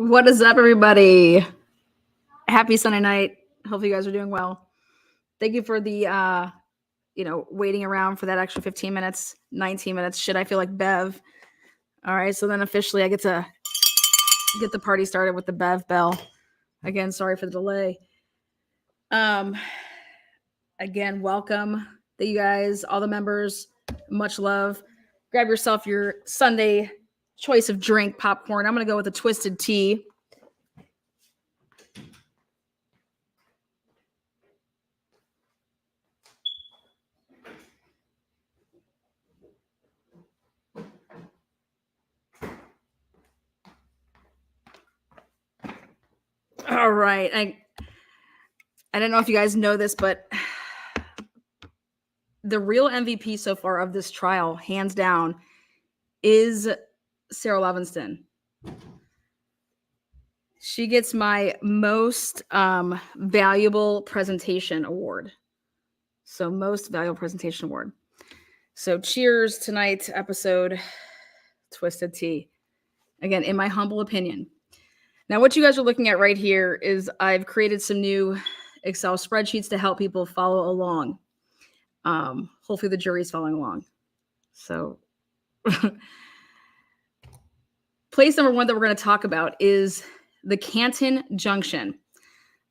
What is up, everybody? Happy Sunday night. Hope you guys are doing well. Thank you for the waiting around for that extra 15 minutes, 19 minutes. Shit, I feel like Bev. All right, so then officially I get to get the party started with the Bev bell. Again, sorry for the delay. Again, welcome. Thank you guys, all the members. Much love. Grab yourself your Sunday choice of drink, popcorn. I'm gonna go with a twisted tea. All right. I don't know if you guys know this, but the real MVP so far of this trial, hands down, is Sara Levinson. She gets my most valuable presentation award. So most valuable presentation award. So cheers tonight's episode, Twisted Tea. Again, in my humble opinion. Now, what you guys are looking at right here is I've created some new Excel spreadsheets to help people follow along. Hopefully the jury's following along. So place number one that we're going to talk about is the Canton Junction.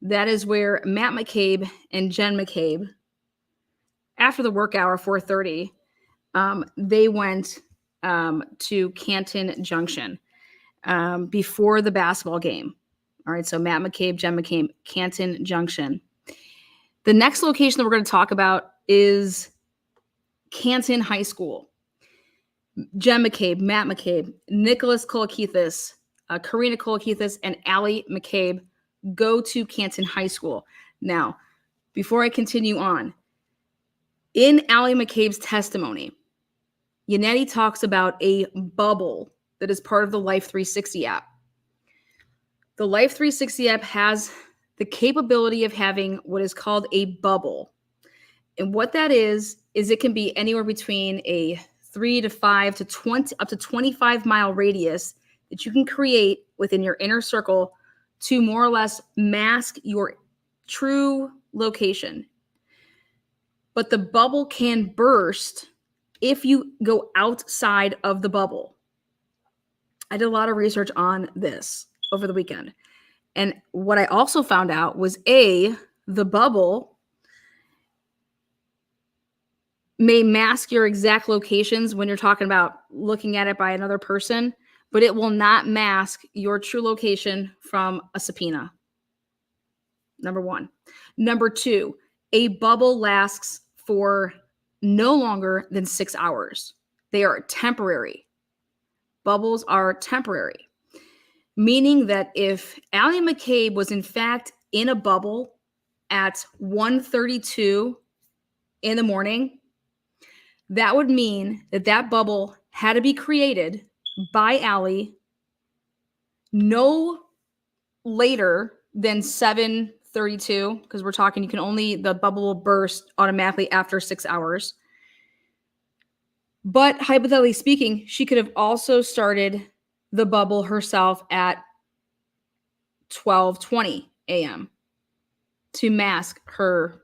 That is where Matt McCabe and Jen McCabe, after the work hour, 4:30, they went to Canton Junction before the basketball game. All right, so Matt McCabe, Jen McCabe, Canton Junction. The next location that we're going to talk about is Canton High School. Jen McCabe, Matt McCabe, Nicholas Kolakithis, Karina Kolakithis, and Allie McCabe go to Canton High School. Now, before I continue on, in Allie McCabe's testimony, Yannetti talks about a bubble that is part of the Life 360 app. The Life 360 app has the capability of having what is called a bubble. And what that is it can be anywhere between a 3 to 5 to 20 up to 25 mile radius that you can create within your inner circle to more or less mask your true location. But the bubble can burst if you go outside of the bubble. I did a lot of research on this over the weekend. And what I also found out was the bubble may mask your exact locations when you're talking about looking at it by another person, but it will not mask your true location from a subpoena. Number one. Number two, a bubble lasts for no longer than 6 hours. They are temporary. Bubbles are temporary, meaning that if Allie McCabe was in fact in a bubble at 1:32 in the morning, that would mean that that bubble had to be created by Allie no later than 7:32, because we're talking the bubble will burst automatically after 6 hours. But hypothetically speaking, she could have also started the bubble herself at 12:20 a.m. to mask her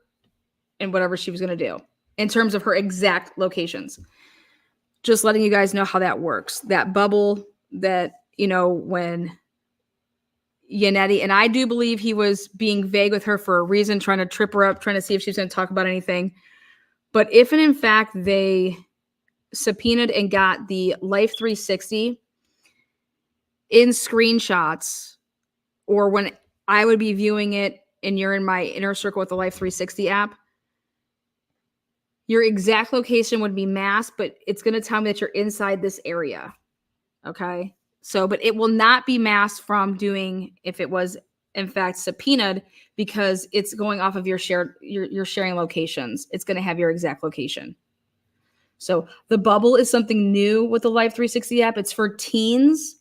and whatever she was going to do in terms of her exact locations. Just letting you guys know how that works. That bubble that, when Yannetti, and I do believe he was being vague with her for a reason, trying to trip her up, trying to see if she's going to talk about anything. But if and in fact they subpoenaed and got the Life 360 in screenshots, or when I would be viewing it and you're in my inner circle with the Life 360 app, your exact location would be masked, but it's going to tell me that you're inside this area. Okay. So, but it will not be masked from doing, if it was in fact subpoenaed, because it's going off of your sharing locations. It's going to have your exact location. So the bubble is something new with the Life 360 app. It's for teens.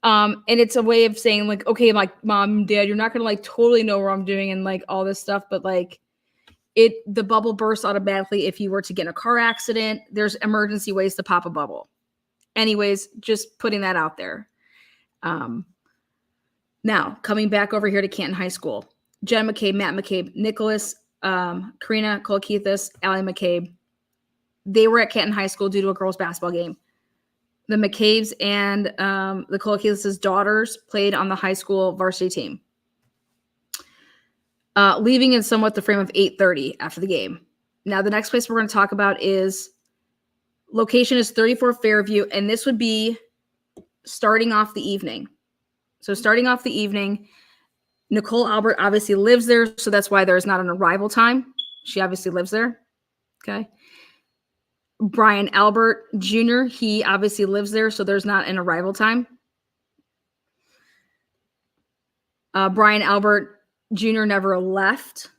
And it's a way of saying like, okay, like mom, dad, you're not going to like totally know where I'm doing and like all this stuff, but like the bubble bursts automatically if you were to get in a car accident. There's emergency ways to pop a bubble. Anyways, just putting that out there. Now, coming back over here to Canton High School, Jen McCabe, Matt McCabe, Nicholas, Karina Kolakethis, Allie McCabe, they were at Canton High School due to a girls' basketball game. The McCabe's and the Kolakethis' daughters played on the high school varsity team, leaving in somewhat the frame of 8:30 after the game. Now, the next place we're going to talk about is location is 34 Fairview, and this would be starting off the evening. So starting off the evening, Nicole Albert obviously lives there, so that's why there's not an arrival time. She obviously lives there. Okay. Brian Albert Jr., he obviously lives there, so there's not an arrival time. Brian Albert Jr. never left,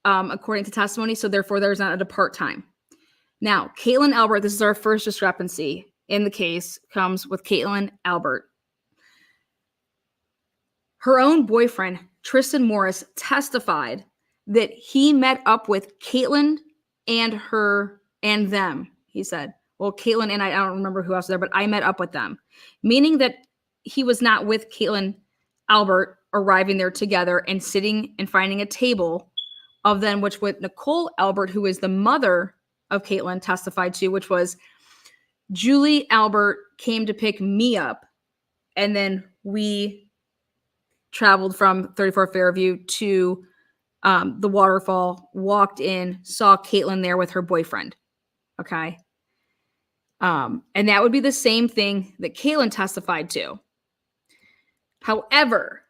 according to testimony, so therefore there's not a depart time. Now, Caitlin Albert, this is our first discrepancy in the case, comes with Caitlin Albert. Her own boyfriend, Tristan Morris, testified that he met up with Caitlin and them. He said, well, Caitlin and I don't remember who else was there, but I met up with them, meaning that he was not with Caitlin Albert arriving there together and sitting and finding a table of them, which with Nicole Albert, who is the mother of Caitlin, testified to, which was Julie Albert came to pick me up, and then we traveled from 34 Fairview to the waterfall, walked in, saw Caitlin there with her boyfriend. Okay. And that would be the same thing that Caitlin testified to. However,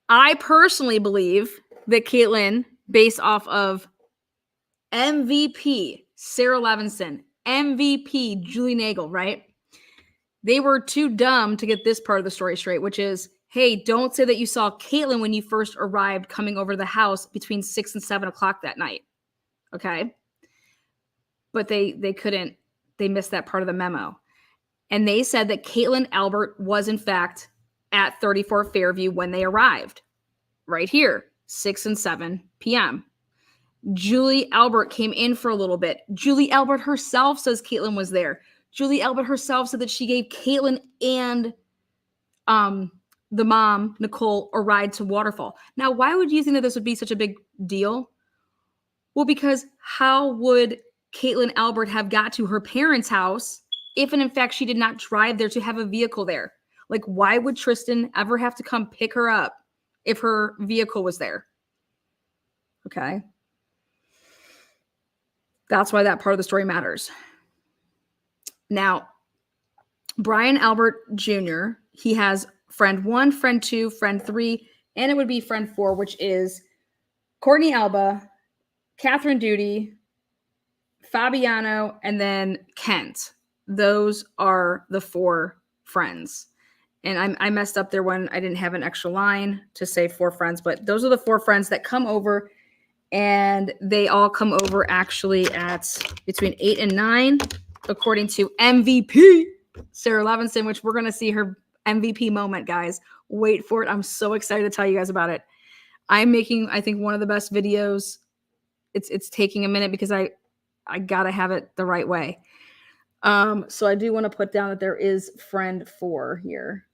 I personally believe that Caitlin, based off of MVP Sara Levinson, MVP Julie Nagel, right? They were too dumb to get this part of the story straight, which is, hey, don't say that you saw Caitlin when you first arrived coming over the house between 6 and 7 o'clock that night. Okay. But they couldn't, they missed that part of the memo. And they said that Caitlin Albert was in fact at 34 Fairview when they arrived. Right here, 6 and 7 p.m. Julie Albert came in for a little bit. Julie Albert herself says Caitlin was there. Julie Albert herself said that she gave Caitlin and the mom, Nicole, a ride to Waterfall. Now, why would you think that this would be such a big deal? Well, because how would Caitlin Albert have got to her parents' house if, in fact, she did not drive there to have a vehicle there? Like, why would Tristan ever have to come pick her up if her vehicle was there? Okay. That's why that part of the story matters. Now, Brian Albert Jr., he has friend 1, friend 2, friend 3, and it would be friend 4, which is Courtney Alba, Catherine Duty, Fabiano, and then Kent. Those are the 4 friends. And I messed up there when I didn't have an extra line to say 4 friends, but those are the 4 friends that come over, and they all come over actually at between 8 and 9, according to MVP Sara Levinson, which we're going to see her MVP moment, guys. Wait for it. I'm so excited to tell you guys about it. I'm making, I think, one of the best videos. It's taking a minute because I got to have it the right way. So I do want to put down that there is friend 4 here.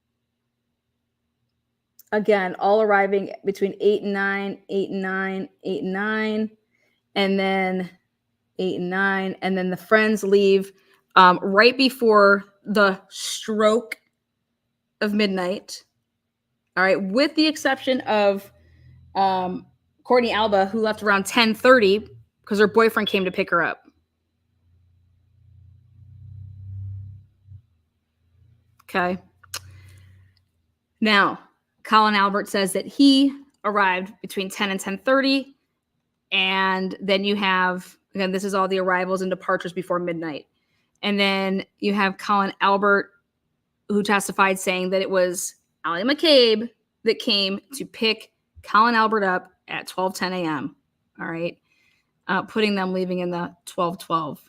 Again, all arriving between 8 and 9, 8 and 9, 8 and 9, and then 8 and 9. And then the friends leave right before the stroke of midnight. All right, with the exception of Courtney Alba, who left around 10:30 because her boyfriend came to pick her up. Okay. Now, Colin Albert says that he arrived between 10 and 10:30, and then you have, again, this is all the arrivals and departures before midnight. And then you have Colin Albert, who testified saying that it was Allie McCabe that came to pick Colin Albert up at 12:10 a.m. All right. Putting them leaving in the 12:12,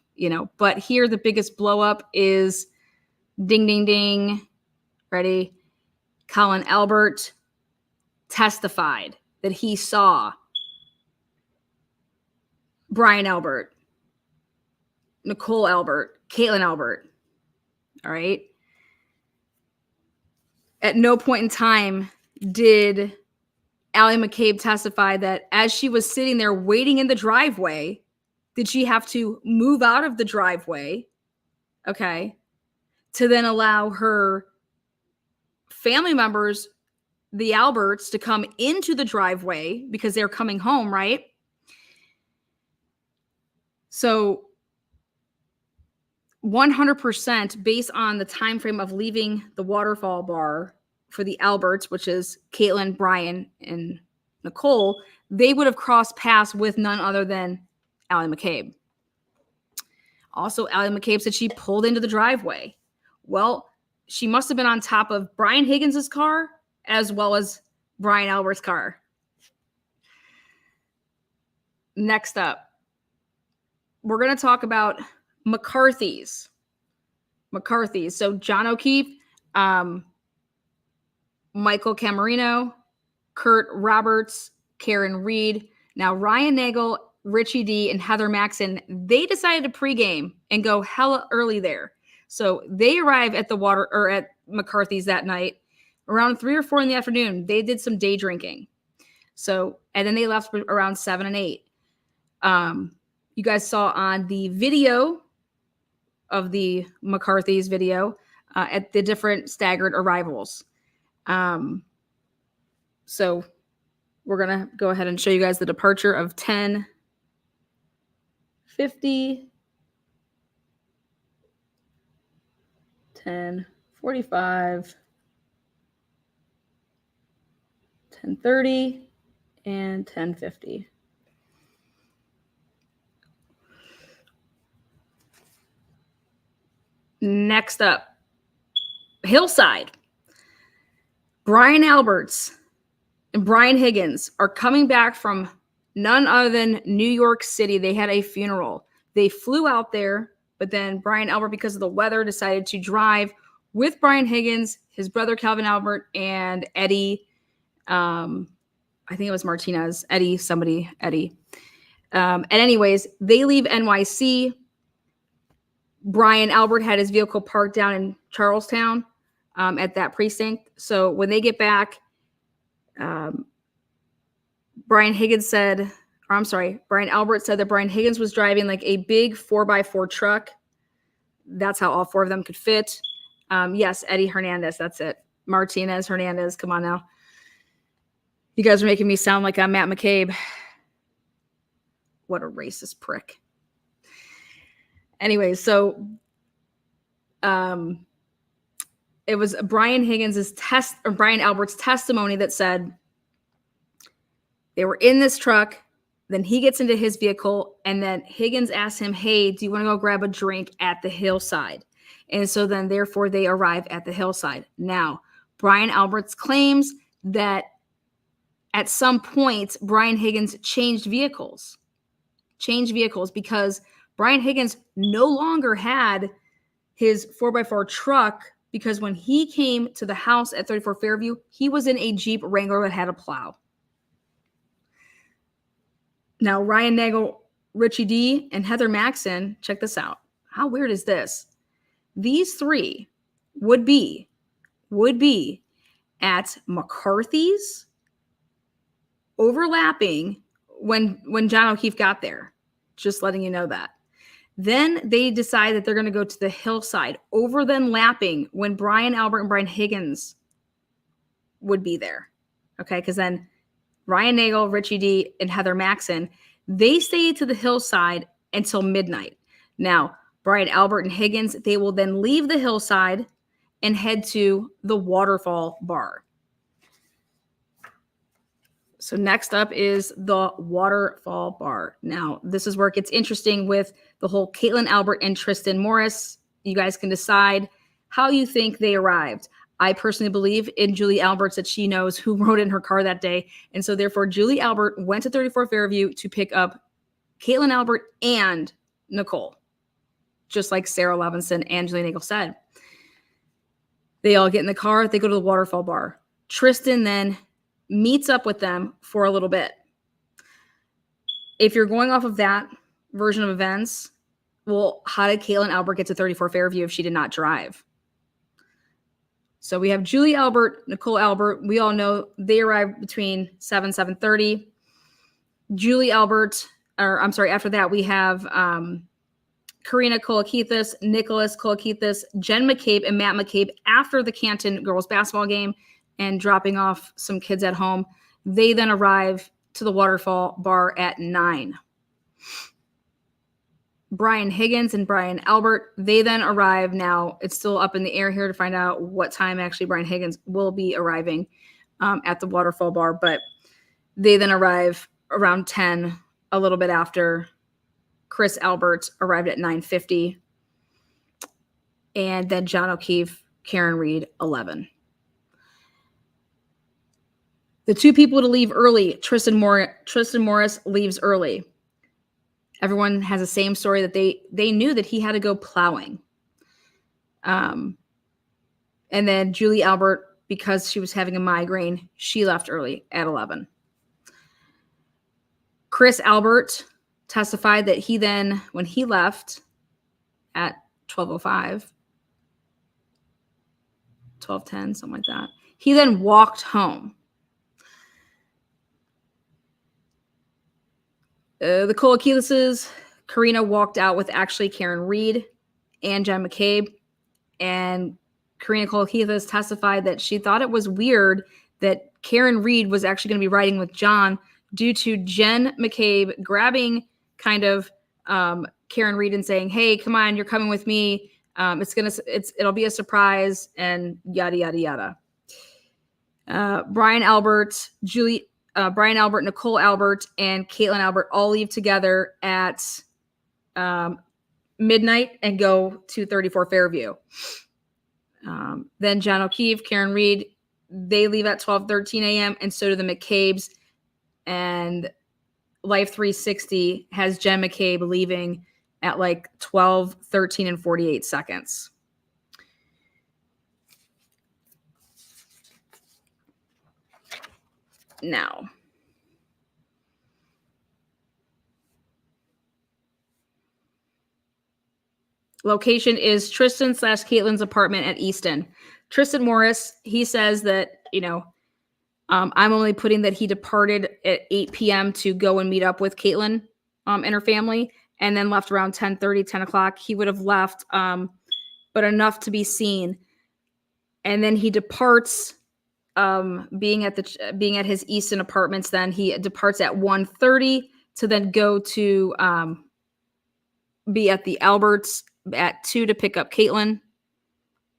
But here the biggest blow up is ding, ding, ding. Ready? Colin Albert testified that he saw Brian Albert, Nicole Albert, Caitlin Albert. All right. At no point in time did Allie McCabe testify that as she was sitting there waiting in the driveway, did she have to move out of the driveway, okay, to then allow her family members, the Alberts, to come into the driveway because they're coming home, right? So 100% based on the time frame of leaving the waterfall bar for the Alberts, which is Caitlin, Brian, and Nicole, they would have crossed paths with none other than Allie McCabe. Also, Allie McCabe said she pulled into the driveway. Well, she must have been on top of Brian Higgins's car as well as Brian Albert's car. Next up, we're going to talk about McCarthy's. So John O'Keefe, Michael Camarino, Kurt Roberts, Karen Reed. Now, Ryan Nagel, Richie D, and Heather Maxon, they decided to pregame and go hella early there. So they arrived at at McCarthy's that night around 3 or 4 in the afternoon. They did some day drinking. So, and then they left around 7 and 8. You guys saw on the video of the McCarthy's video at the different staggered arrivals. So we're going to go ahead and show you guys the departure of 10:50, 10:45, 10:30, and 10:50. Next up, Hillside. Brian Alberts and Brian Higgins are coming back from none other than New York City. They had a funeral. They flew out there, but then Brian Albert, because of the weather, decided to drive with Brian Higgins, his brother Calvin Albert, and Eddie. I think it was Martinez. Eddie. And anyways, they leave NYC. Brian Albert had his vehicle parked down in Charlestown at that precinct. So when they get back, Brian Albert said that Brian Higgins was driving like a big 4x4 truck. That's how all 4 of them could fit. Yes, Eddie Hernandez, that's it. Martinez, Hernandez, come on now. You guys are making me sound like I'm Matt McCabe. What a racist prick. Anyways, so it was Brian Albert's testimony that said they were in this truck. Then he gets into his vehicle, and then Higgins asked him, "Hey, do you want to go grab a drink at the Hillside?" And so then, therefore, they arrive at the Hillside. Now, Brian Alberts claims that at some point, Brian Higgins changed vehicles because Brian Higgins no longer had his 4x4 truck, because when he came to the house at 34 Fairview, he was in a Jeep Wrangler that had a plow. Now, Ryan Nagel, Richie D, and Heather Maxon, check this out. How weird is this? These 3 would be at McCarthy's, overlapping when John O'Keefe got there. Just letting you know that. Then they decide that they're going to go to the Hillside, over then lapping when Brian Albert and Brian Higgins would be there. Okay, because then Ryan Nagel, Richie D, and Heather Maxon, they stay to the Hillside until midnight. Now, Brian Albert and Higgins, they will then leave the Hillside and head to the Waterfall Bar. So next up is the Waterfall Bar. Now, this is where it gets interesting with the whole Caitlin Albert and Tristan Morris. You guys can decide how you think they arrived. I personally believe in Julie Alberts that she knows who rode in her car that day. And so therefore, Julie Albert went to 34 Fairview to pick up Caitlin Albert and Nicole, just like Sara Levinson and Julie Nagel said. They all get in the car. They go to the Waterfall Bar. Tristan then meets up with them for a little bit. If you're going off of that version of events, well, how did Caitlin Albert get to 34 Fairview if she did not drive? So we have Julie Albert, Nicole Albert. We all know they arrived between 7:30. Julie Albert, after that we have Karina Kolakithis, Nicholas Kolakithis, Jen McCabe, and Matt McCabe after the Canton girls basketball game and dropping off some kids at home. They then arrive to the Waterfall Bar at 9. Brian Higgins and Brian Albert, they then arrive. Now, it's still up in the air here to find out what time actually Brian Higgins will be arriving at the Waterfall Bar, but they then arrive around 10, a little bit after. Chris Albert arrived at 9:50, and then John O'Keefe, Karen Reed, 11. The two people to leave early, Tristan Morris leaves early. Everyone has the same story that they knew that he had to go plowing. And then Julie Albert, because she was having a migraine, she left early at 11. Chris Albert testified that he then, when he left at 12:05, 12:10, something like that, he then walked home. The Kolakithis, Karina walked out with actually Karen Reed and Jen McCabe. And Karina Kolakithis testified that she thought it was weird that Karen Reed was actually going to be riding with John due to Jen McCabe grabbing kind of Karen Reed and saying, "Hey, come on, you're coming with me. It'll be a surprise," and yada, yada, yada. Brian Albert, Nicole Albert, and Caitlin Albert all leave together at midnight and go to 34 Fairview. Then John O'Keefe, Karen Reed, they leave at 12:13 a.m. and so do the McCabes. And Life 360 has Jen McCabe leaving at like 12:13 and 48 seconds. Now, location is Tristan/Caitlin's apartment at Easton. Tristan Morris, he says that, I'm only putting that he departed at 8 p.m. to go and meet up with Caitlin and her family, and then left around 10:30, 10 o'clock. He would have left, but enough to be seen. And then he departs, being at his Easton apartments. Then he departs at 1:30 to then go to be at the Alberts at 2 to pick up Caitlin,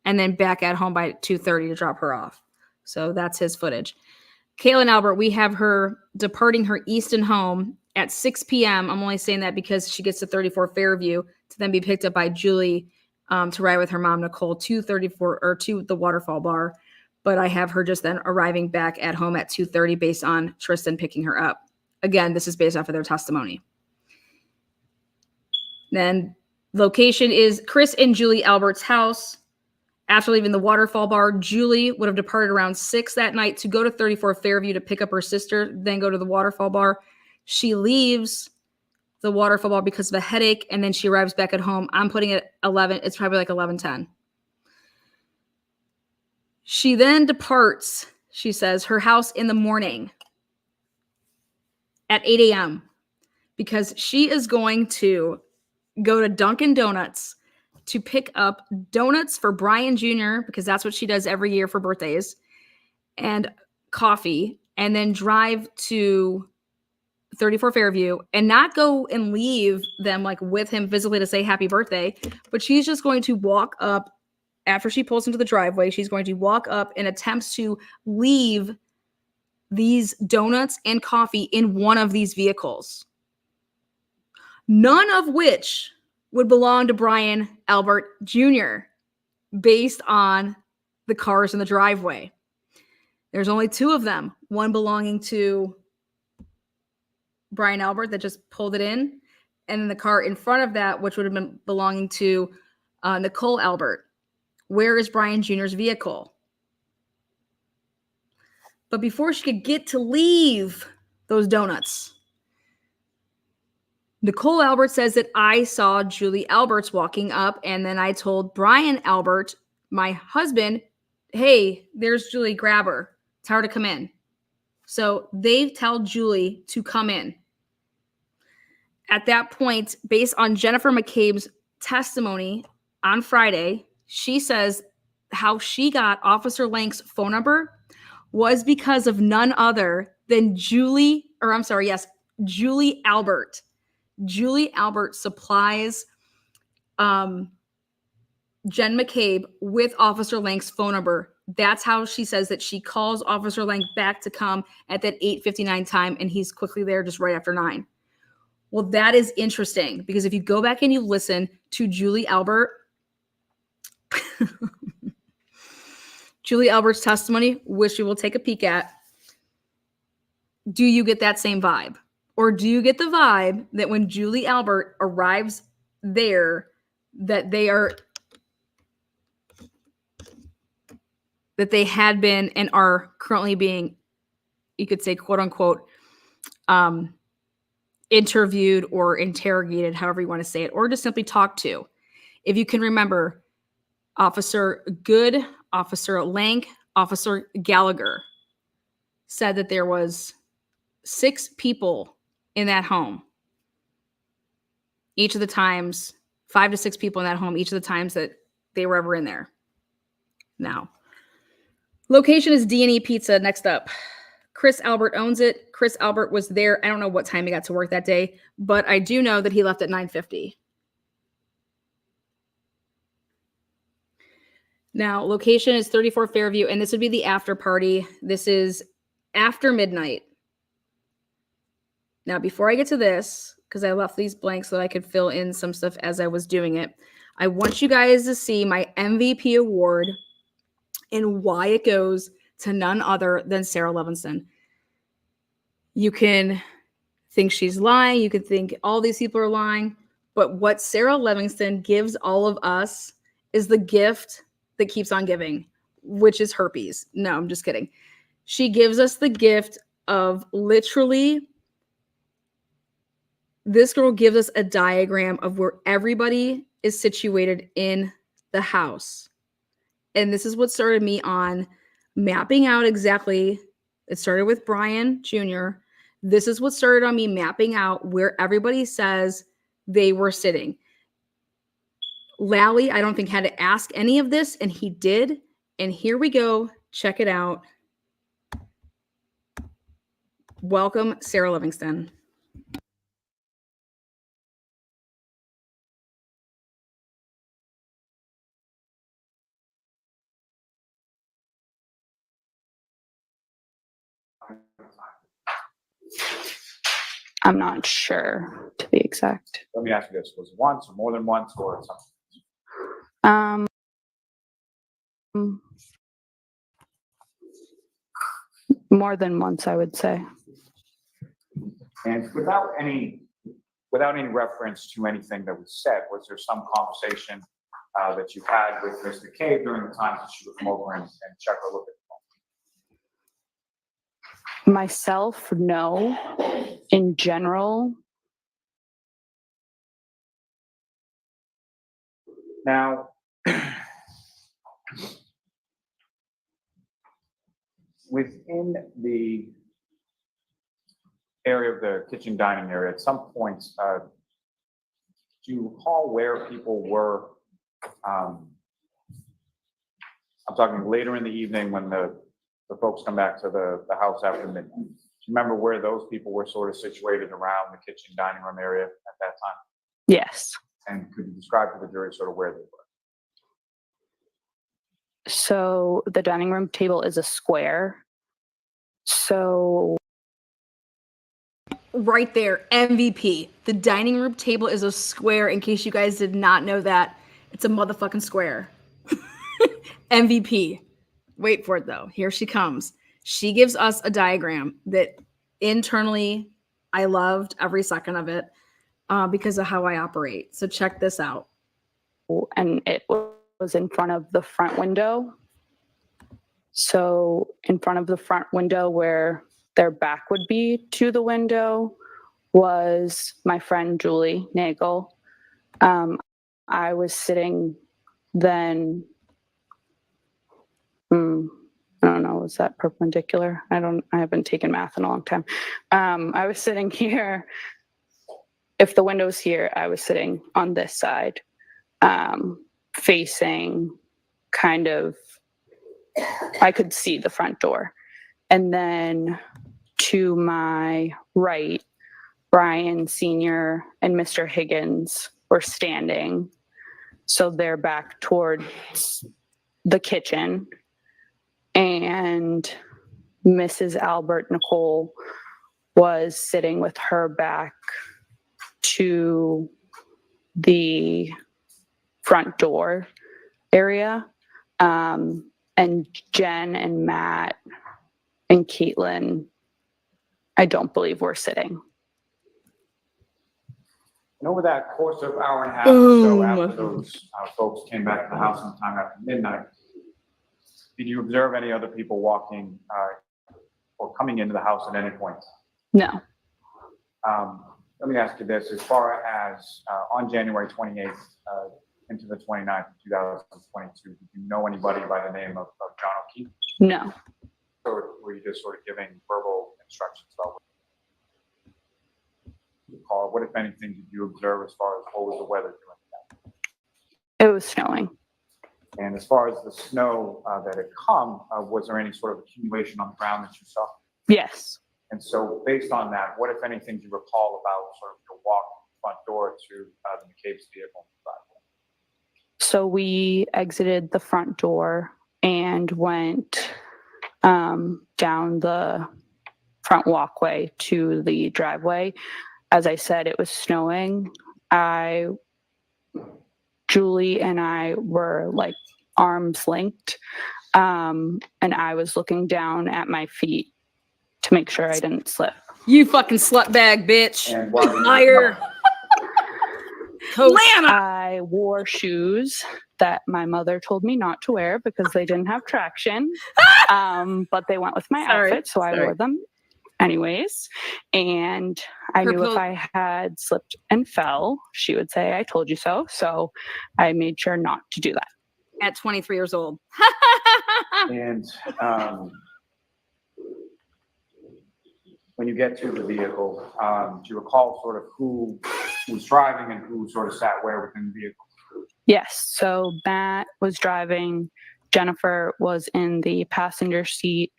and then back at home by 2:30 to drop her off. So that's his footage. Caitlin Albert, we have her departing her Easton home at 6 p.m. I'm only saying that because she gets to 34 Fairview to then be picked up by Julie to ride with her mom, Nicole, to the Waterfall Bar. But I have her just then arriving back at home at 2:30 based on Tristan picking her up. Again, this is based off of their testimony. Then location is Chris and Julie Albert's house. After leaving the Waterfall Bar, Julie would have departed around 6 that night to go to 34 Fairview to pick up her sister, then go to the Waterfall Bar. She leaves the Waterfall Bar because of a headache, and then she arrives back at home. I'm putting it 11. It's probably like 11:10. She then departs, she says, her house in the morning at 8 a.m. because she is going to go to Dunkin' Donuts to pick up donuts for Brian Jr., because that's what she does every year for birthdays, and coffee, and then drive to 34 Fairview and not go and leave them like with him physically to say happy birthday, but she's just going to walk up after she pulls into the driveway. She's going to walk up and attempts to leave these donuts and coffee in one of these vehicles, none of which would belong to Brian Albert Jr. based on the cars in the driveway. There's only 2 of them, one belonging to Brian Albert that just pulled it in, and then the car in front of that, which would have been belonging to Nicole Albert. Where is Brian Jr.'s vehicle? But before she could get to leave those donuts, Nicole Albert says that I saw Julie Alberts walking up, and then I told Brian Albert, my husband, hey, there's Julie, grab her. Tell her to come in. So they tell Julie to come in. At that point, based on Jennifer McCabe's testimony on Friday, she says how she got Officer Lank's phone number was because of none other than Julie Albert. Julie Albert supplies Jen McCabe with Officer Lank's phone number. That's how she says that she calls Officer Lank back to come at that 8:59 time, and he's quickly there just right after 9. Well, that is interesting because if you go back and you listen to Julie Albert, Julie Albert's testimony, which you will take a peek at, do you get that same vibe? Or do you get the vibe that when Julie Albert arrives there, that they had been and are currently being, you could say, quote unquote, interviewed or interrogated, however you want to say it, or just simply talked to. If you can remember, Officer Good, Officer Lank, Officer Gallagher said that there was 6 people in that home. Each of the times, 5 to 6 people in that home, each of the times that they were ever in there. Now, location is D&E Pizza. Next up, Chris Albert owns it. Chris Albert was there. I don't know what time he got to work that day, but I do know that he left at 9:50. Now, location is 34 Fairview, and this would be the after party. This is after midnight. Now, before I get to this, because I left these blanks so that I could fill in some stuff as I was doing it, I want you guys to see my MVP award and why it goes to none other than Sara Levinson. You can think she's lying. You could think all these people are lying. But what Sara Levinson gives all of us is the gift that keeps on giving, which is herpes. No, I'm just kidding. She gives us the gift of literally, this girl gives us a diagram of where everybody is situated in the house. And this is what started me on mapping out exactly. It started with Brian Jr. This is what started on me mapping out where everybody says they were sitting. Lally, I don't think, had to ask any of this, and he did. And here we go. Check it out. Welcome, Sara Livingston. I'm not sure, to be exact. Let me ask you this: was it once or more than once, or something? More than once, I would say. And without any reference to anything that was said, was there some conversation that you had with Ms. McCabe during the times that she would come over and check her look at the phone? Myself, no. In general. Now, within the area of the kitchen dining area, at some points, do you recall where people were? I'm talking later in the evening when the folks come back to the house after midnight. Do you remember where those people were sort of situated around the kitchen dining room area at that time? Yes. And could you describe to the jury sort of where they were? So the dining room table is a square. So right there, MVP. The dining room table is a square. In case you guys did not know that, it's a motherfucking square. MVP. Wait for it though. Here she comes. She gives us a diagram that internally I loved every second of it because of how I operate. So check this out. And it was in front of the front window. So in front of the front window where their back would be to the window was my friend Julie Nagel. I was sitting then I don't know, was that perpendicular? I haven't taken math in a long time. I was sitting here. If the window's here, I was sitting on this side, facing kind of, I could see the front door. And then to my right, Brian Sr. and Mr. Higgins were standing. So they're back towards the kitchen. And Mrs. Albert Nicole was sitting with her back to the front door area. And Jen and Matt and Caitlin, I don't believe were sitting. And over that course of hour and a half or so Boom. after those folks came back to the house sometime after midnight, did you observe any other people walking or coming into the house at any point? No. Let me ask you this, as far as on January 28th into the 29th of 2022, did you know anybody by the name of John O'Keefe? No. Or were you just sort of giving verbal instructions about what you call? What, if anything, did you observe as far as what was the weather doing that? It was snowing. And as far as the snow that had come, was there any sort of accumulation on the ground that you saw? Yes. And so based on that, what, if anything, do you recall about sort of your walk from the front door to the McCabe's vehicle? So we exited the front door and went down the front walkway to the driveway. As I said, it was snowing. Julie and I were like arms linked, and I was looking down at my feet to make sure I didn't slip. You fucking slut bag, bitch. And while you- Liar. Lana. I wore shoes that my mother told me not to wear because they didn't have traction, but they went with my outfit, so I wore them anyways. And I knew if I had slipped and fell, she would say, "I told you so." So I made sure not to do that. At 23 years old. And when you get to the vehicle, do you recall sort of who was driving and who sort of sat where within the vehicle? Yes. So Matt was driving. Jennifer was in the passenger seat.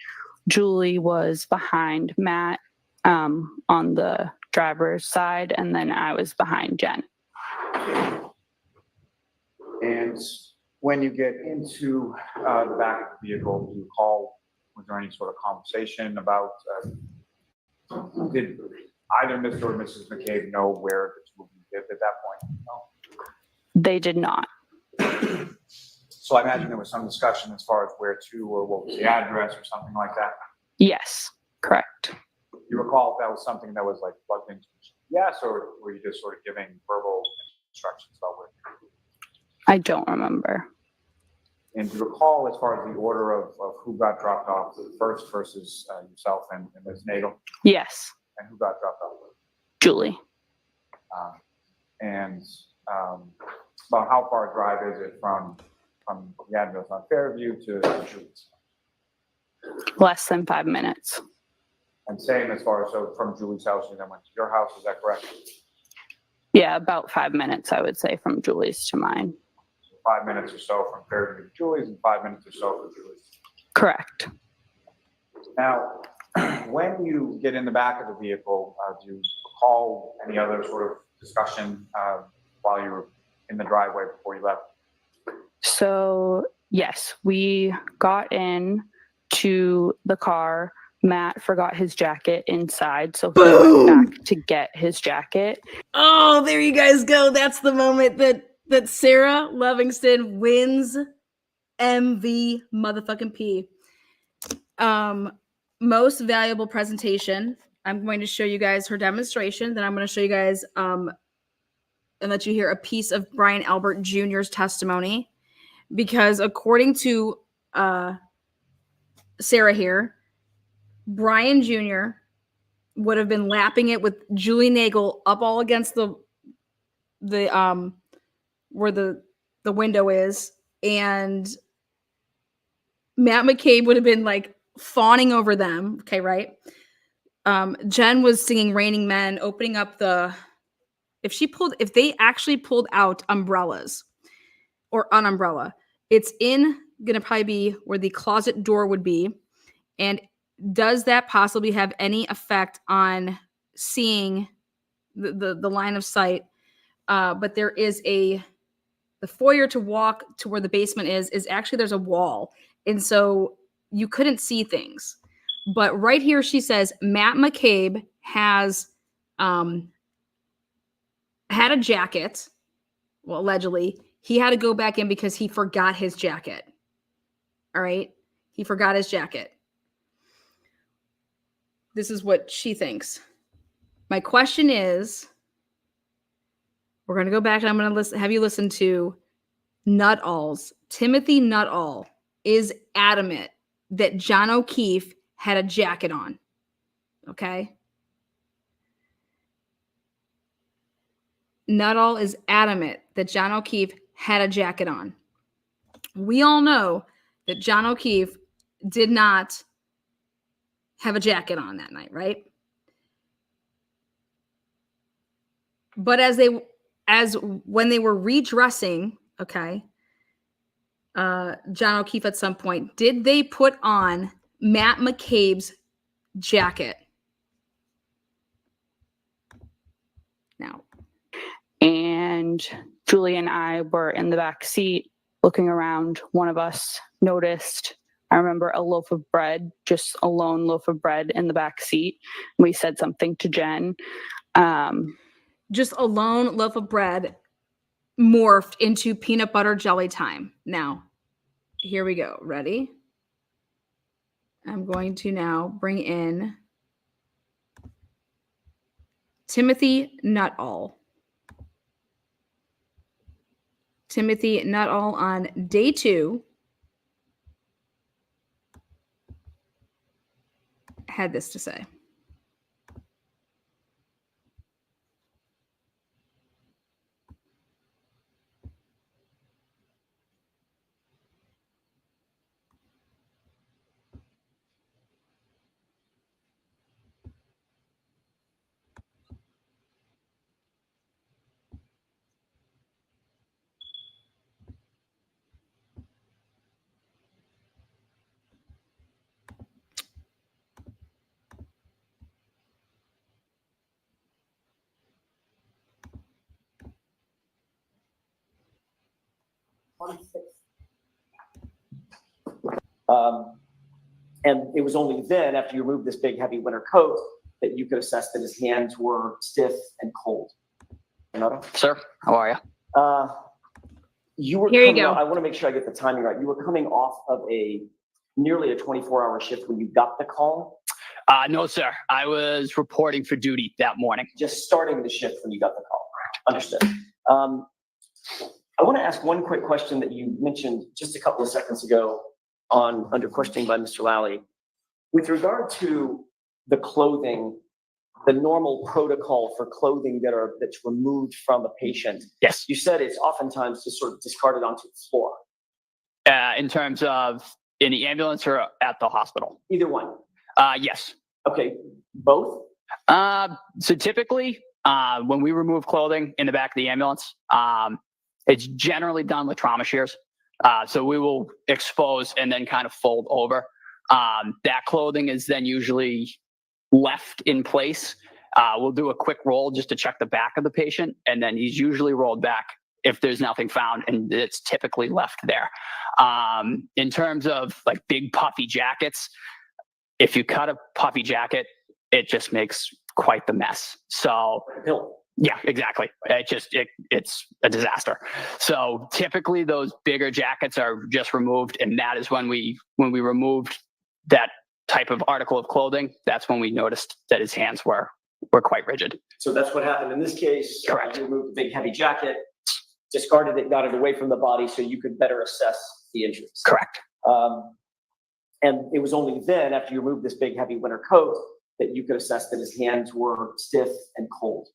Julie was behind Matt on the driver's side, and then I was behind Jen. And when you get into the back of the vehicle, do you recall, was there any sort of conversation about, did either Mr. or Mrs. McCabe know where the two of you lived at that point? No. They did not. So I imagine there was some discussion as far as where to, or what was the address or something like that. Yes, correct. You recall if that was something that was like plugged into yes, or were you just sort of giving verbal instructions about where? I don't remember. And do you recall as far as the order of who got dropped off first versus yourself and Ms. Nagel? Yes. And who got dropped off? Julie. About how far a drive is it from the address on Fairview to Julie's? Less than 5 minutes. And same as far as, so from Julie's house, you then went to your house, is that correct? Yeah, about 5 minutes, I would say, from Julie's to mine. 5 minutes or so from Fairview to Julie's and 5 minutes or so from Julie's. Correct. Now, when you get in the back of the vehicle, do you recall any other sort of discussion while you were in the driveway before you left? So, yes, we got in to the car. Matt forgot his jacket inside, so he went back to get his jacket. Oh, there you guys go. That's the moment that Sara Levinson wins MV motherfucking P. Most valuable presentation. I'm going to show you guys her demonstration. Then I'm going to show you guys and let you hear a piece of Brian Albert Jr.'s testimony. Because according to Sara here, Brian Jr. would have been lapping it with Julie Nagel up all against the where the window is, and Matt McCabe would have been like fawning over them. Okay, right? Jen was singing Raining Men, opening up if they actually pulled out umbrellas or an umbrella, it's gonna probably be where the closet door would be. And does that possibly have any effect on seeing the line of sight? But there is the foyer to walk to where the basement is actually there's a wall. And so you couldn't see things. But right here, she says Matt McCabe has had a jacket. Well, allegedly, he had to go back in because he forgot his jacket. All right. He forgot his jacket. This is what she thinks. My question is, we're going to go back and I'm going to have you listen to Nuttall's. Timothy Nutall is adamant that John O'Keefe had a jacket on. Okay. Nutall is adamant that John O'Keefe had a jacket on. We all know that John O'Keefe did not have a jacket on that night, right? But when they were redressing, okay, John O'Keefe at some point, did they put on Matt McCabe's jacket? Now. And Julie and I were in the back seat looking around. One of us noticed, I remember, a loaf of bread, just a lone loaf of bread in the back seat. We said something to Jen. Just a lone loaf of bread morphed into peanut butter jelly time. Now, here we go. Ready? I'm going to now bring in Timothy Nutall. Timothy Nutall on day 2 had this to say. And it was only then, after you removed this big, heavy winter coat, that you could assess that his hands were stiff and cold. Sir, how are you? You were Here you go. I want to make sure I get the timing right. You were coming off of nearly a 24-hour shift when you got the call? No, sir. I was reporting for duty that morning. Just starting the shift when you got the call. Understood. I want to ask one quick question that you mentioned just a couple of seconds ago under questioning by Mr. Lally. With regard to the clothing, the normal protocol for clothing that's removed from a patient. Yes. You said it's oftentimes just sort of discarded onto the floor. In terms of in the ambulance or at the hospital? Either one. Yes. Okay. Both? So typically, when we remove clothing in the back of the ambulance, it's generally done with trauma shears. So we will expose and then kind of fold over. That clothing is then usually left in place. We'll do a quick roll just to check the back of the patient, and then he's usually rolled back if there's nothing found, and it's typically left there. In terms of like big puffy jackets, if you cut a puffy jacket, it just makes quite the mess. So yeah, exactly. It's a disaster. So typically those bigger jackets are just removed, and that is when we removed that type of article of clothing, that's when we noticed that his hands were quite rigid. So that's what happened in this case. Correct. You removed the big heavy jacket, discarded it, got it away from the body so you could better assess the injuries. Correct. And it was only then, after you removed this big heavy winter coat, that you could assess that his hands were stiff and cold.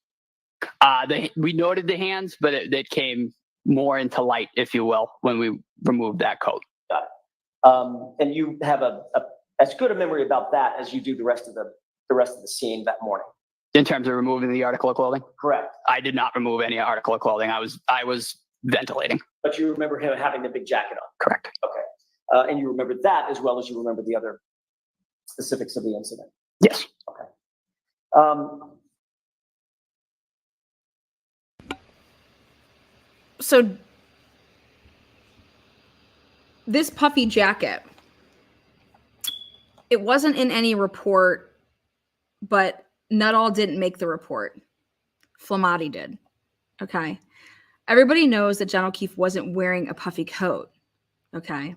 We noted the hands, but it came more into light, if you will, when we removed that coat. Got it. And you have as good a memory about that as you do the rest of the scene that morning. In terms of removing the article of clothing? Correct. I did not remove any article of clothing. I was ventilating. But you remember him having the big jacket on? Correct. Okay. And you remember that as well as you remember the other specifics of the incident? Yes. Okay. So this puffy jacket, it wasn't in any report, but Nutall didn't make the report. Flamati did. Okay. Everybody knows that John O'Keefe wasn't wearing a puffy coat. Okay.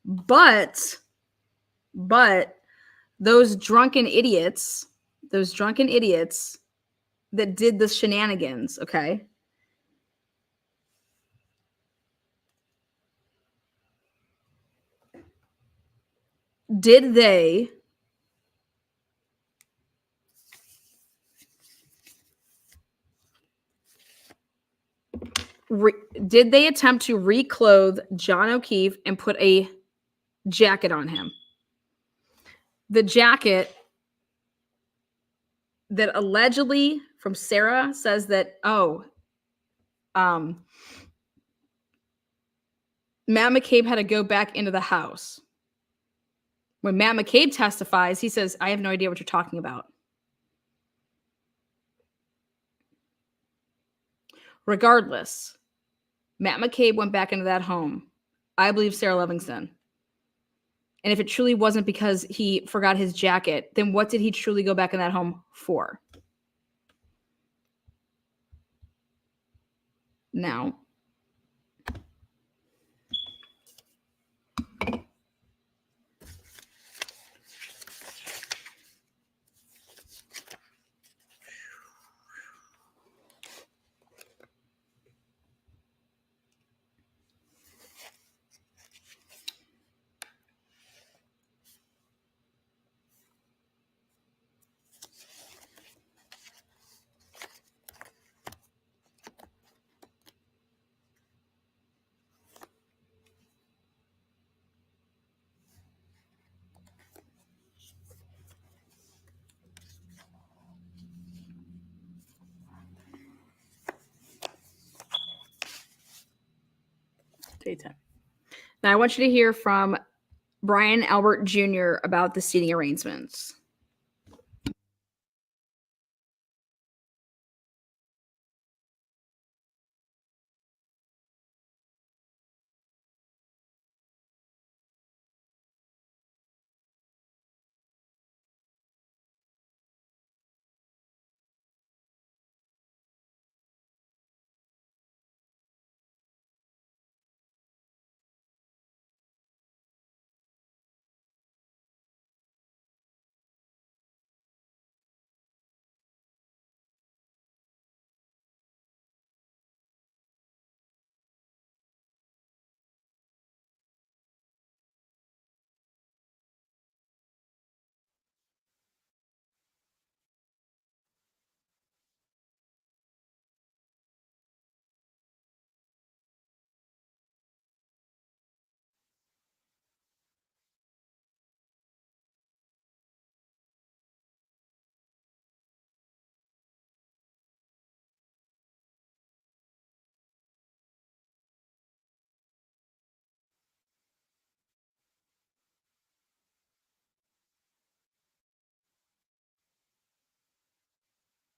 But those drunken idiots that did the shenanigans, okay? Did they attempt to reclothe John O'Keefe and put a jacket on him? The jacket that allegedly from Sara says that, Matt McCabe had to go back into the house. When Matt McCabe testifies, he says, I have no idea what you're talking about. Regardless, Matt McCabe went back into that home. I believe Sara Levinson. And if it truly wasn't because he forgot his jacket, then what did he truly go back in that home for? Now, daytime. Now I want you to hear from Brian Albert Jr. about the seating arrangements.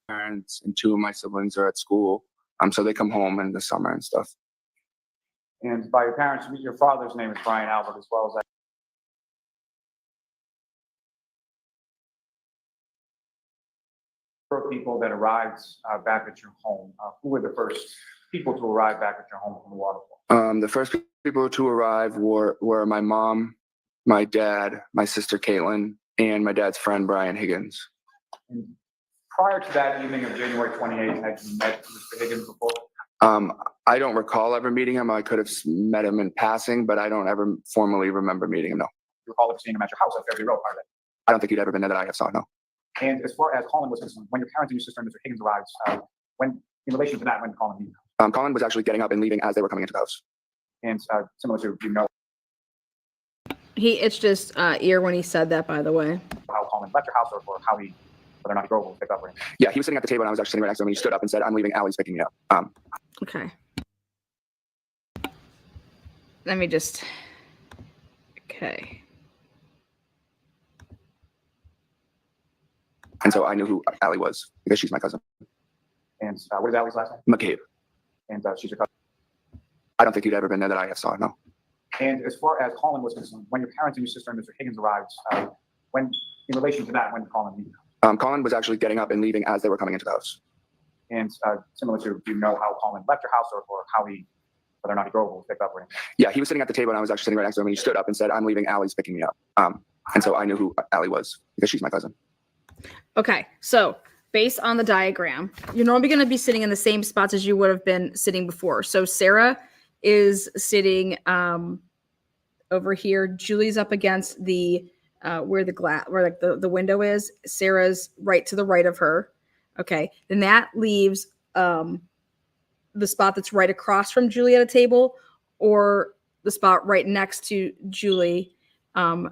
Parents and two of my siblings are at school, so they come home in the summer and stuff. And by your parents, your father's name is Brian Albert, as well as that. People that arrived back at your home. Who were the first people to arrive back at your home from the waterfall? The first people to arrive were my mom, my dad, my sister Caitlin, and my dad's friend Brian Higgins. And prior to that evening of January 28th, had you met Mr. Higgins before? I don't recall ever meeting him. I could have met him in passing, but I don't ever formally remember meeting him, no. You recall ever seeing him at your house at Fairview Road, part of it? I don't think he'd ever been there that I have saw, no. And as far as Colin was concerned, when your parents and your sister and Mr. Higgins arrived, when in relation to that, when Colin leaving? Colin was actually getting up and leaving as they were coming into the house. And similar to, you know. It's just ear when he said that, by the way. How Coleman left your house or how he, whether or not he drove or picked up or anything? Yeah, he was sitting at the table and I was actually sitting right next to him and he stood up and said, I'm leaving, Allie's picking me up. Okay. Let me just, okay. And so I knew who Allie was because she's my cousin. And what is Allie's last name? McCabe. And she's your cousin. I don't think he'd ever been there that I have saw, no. And as far as Colin was concerned, when your parents and your sister and Mr. Higgins arrived, when, in relation to that, when did Colin leave? Colin was actually getting up and leaving as they were coming into the house. And similar to, do you know how Colin left your house or how he, whether or not he drove or picked up or anything? Yeah, he was sitting at the table and I was actually sitting right next to him and he stood up and said, I'm leaving, Allie's picking me up. And so I knew who Allie was because she's my cousin. Okay, so based on the diagram, you're normally going to be sitting in the same spots as you would have been sitting before. So Sara is sitting over here. Julie's up against the where the glass, where like the window is. Sarah's right to the right of her. Okay, then that leaves the spot that's right across from Julie at a table, or the spot right next to Julie.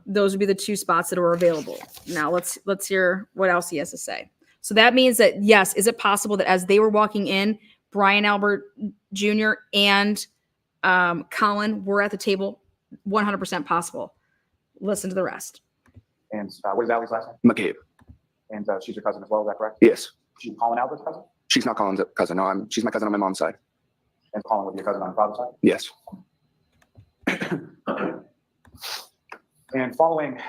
Those would be the two spots that are available. Now let's hear what else he has to say. So that means that, yes, is it possible that as they were walking in, Brian Albert Jr. and Colin were at the table? 100% possible. Listen to the rest. And what is Allie's last name? McCabe. And she's your cousin as well, is that correct? Yes. She's Colin Albert's cousin? She's not Colin's cousin. No, she's my cousin on my mom's side. And Colin would be your cousin on your father's side? Yes. And following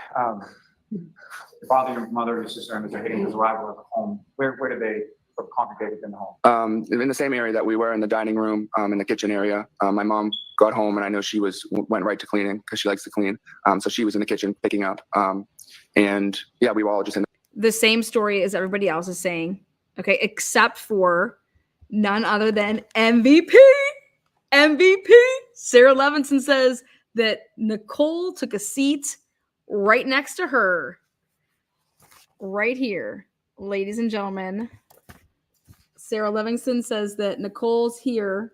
your father, your mother, your sister, and Mr. Higgins' arrival at the home, where did they sort of congregate within the home? In the same area that we were in the dining room, in the kitchen area. My mom got home and I know she went right to cleaning because she likes to clean. So she was in the kitchen picking up. And yeah, we were all just in the same story as everybody else is saying. Okay, except for none other than MVP. Sara Levinson says that Nicole took a seat right next to her. Right here, ladies and gentlemen. Sara Levinson says that Nicole's here.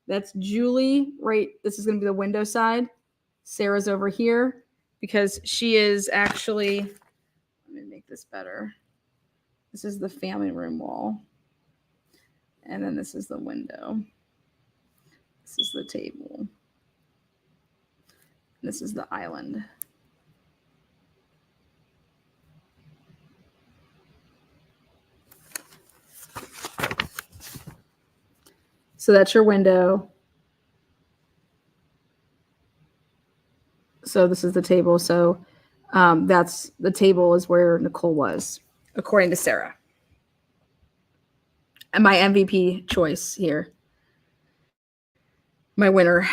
That's Julie, right? This is going to be the window side. Sarah's over here because she is actually, let me make this better. This is the family room wall. And then this is the window. This is the table. This is the island. So that's your window. So this is the table. So that's the table is where Nicole was, according to Sara. And my MVP choice here. My winner.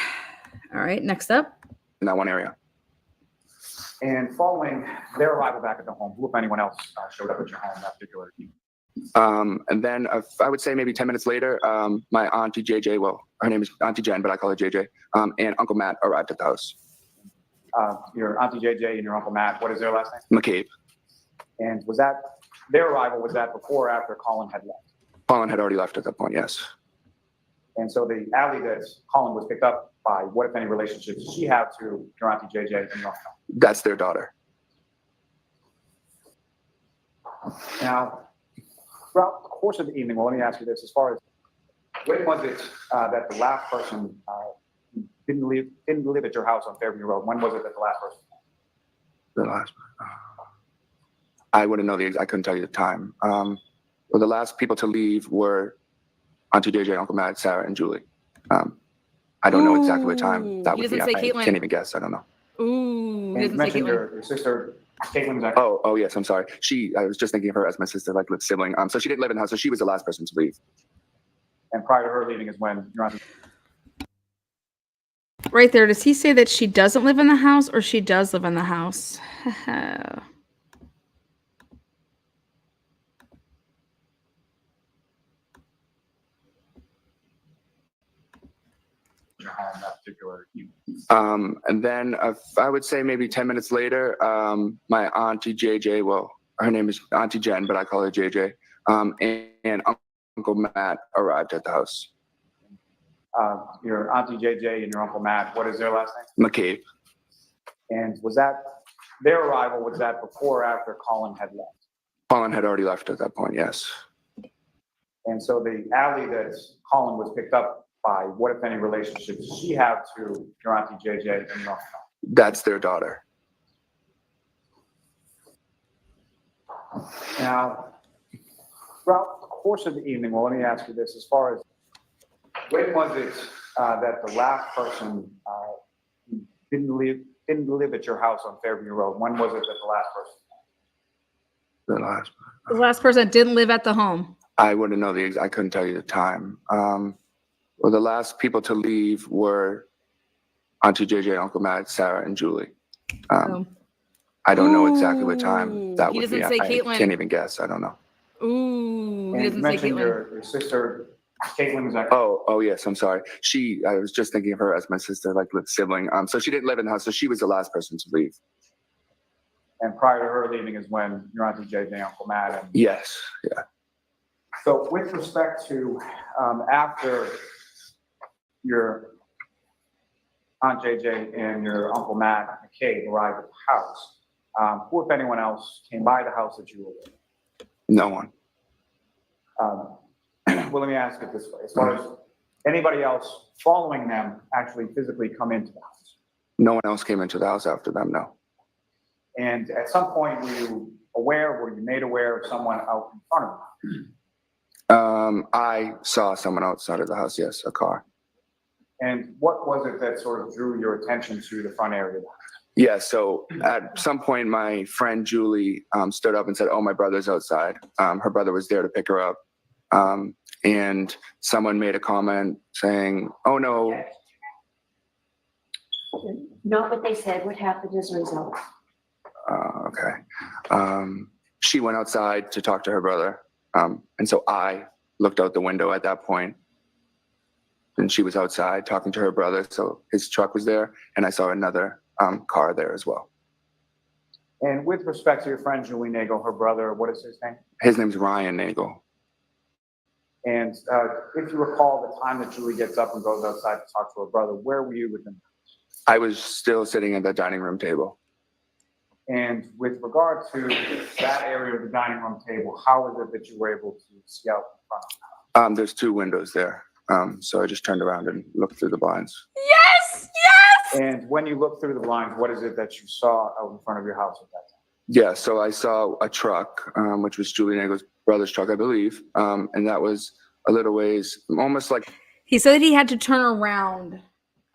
All right, next up. that one area. And following their arrival back at the home, who, if anyone else, showed up at your home that particular evening? And then I would say maybe 10 minutes later, my auntie JJ, well, her name is Auntie Jen, but I call her JJ, and Uncle Matt arrived at the house. Your auntie JJ and your Uncle Matt, what is their last name? McCabe. And was that, their arrival, was that before or after Colin had left? Colin had already left at that point, yes. And so the alley that Colin was picked up by, what, if any, relationships does she have to your auntie JJ and your uncle? That's their daughter. Now, throughout the course of the evening, well, let me ask you this, as far as when was it that the last person didn't live at your house on Fairview Road? When was it that the last person? The last, I wouldn't know I couldn't tell you the time. Well, the last people to leave were Auntie JJ, Uncle Matt, Sara, and Julie. I don't know exactly what time that would be. I can't even guess. I don't know. Ooh, And you mentioned your sister, Caitlin's actually. Oh, yes. I'm sorry. I was just thinking of her as my sister, like with sibling. So she didn't live in the house, so she was the last person to leave. And prior to her leaving is when your auntie. Right there. Does he say that she doesn't live in the house or she does live in the house? That particular evening. And then I would say maybe 10 minutes later, my auntie JJ, well, her name is Auntie Jen, but I call her JJ, and Uncle Matt arrived at the house. Your auntie JJ and your Uncle Matt, what is their last name? McCabe. And was that, their arrival, was that before or after Colin had left? Colin had already left at that point, yes. And so the alley that Colin was picked up by, what if any relationship does she have to your Auntie JJ and your uncle? That's their daughter. Now, throughout the course of the evening, well, let me ask you this, as far as, when was it that the last person didn't live at your house on Fairview Road? When was it that the last person? The last person that didn't live at the home. I wouldn't know I couldn't tell you the time. Well, the last people to leave were Auntie JJ, Uncle Matt, Sara, and Julie. I don't know exactly what time that He would be. doesn't say I Caitlin. can't even guess. I don't know. Ooh, he And you doesn't say mentioned Caitlin. your sister, Caitlin, was that? Oh yes, I'm sorry. I was just thinking of her as my sister, like sibling. So she didn't live in the house, so she was the last person to leave. And prior to her leaving is when your Auntie JJ, Uncle Matt, and Yes, yeah. so with respect to after your Aunt JJ and your Uncle Matt McCabe arrived at the house, who, if anyone else, came by the house that you were with? No one. Well, let me ask it this way. As far as anybody else following them actually physically come into the house? No one else came into the house after them, no. And at some point, were you made aware of someone out in front of you? I saw someone outside of the house, yes, a car. And what was it that sort of drew your attention to the front area of the house? Yeah, so at some point, my friend Julie stood up and said, "Oh, my brother's outside." Her brother was there to pick her up. And someone made a comment saying, "Oh, no." Not what they said. What happened as a result? Okay. She went outside to talk to her brother. And so I looked out the window at that point. And she was outside talking to her brother. So his truck was there. And I saw another car there as well. And with respect to your friend Julie Nagel, her brother, what is his name? His name's Ryan Nagel. And if you recall the time that Julie gets up and goes outside to talk to her brother, where were you with him? I was still sitting at the dining room table. And with regard to that area of the dining room table, how is it that you were able to see out in front? There's two windows there. So I just turned around and looked through the blinds. Yes, yes. And when you look through the blinds, what is it that you saw out in front of your house at that time? Yeah, so I saw a truck, which was Julie Nagel's brother's truck, I believe. And that was a little ways, almost like. He said that he had to turn around.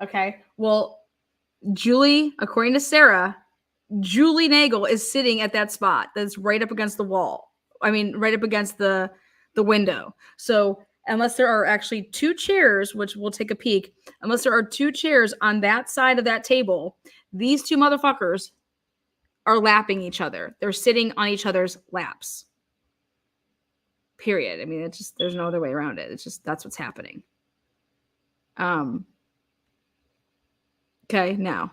Okay. Well, Julie, according to Sara, Julie Nagel is sitting at that spot that's right up against the wall. I mean, right up against the window. So unless there are actually two chairs, which we'll take a peek, unless there are two chairs on that side of that table, these two motherfuckers are lapping each other. They're sitting on each other's laps. Period. I mean, it's just, there's no other way around it. It's just, that's what's happening. Okay, now.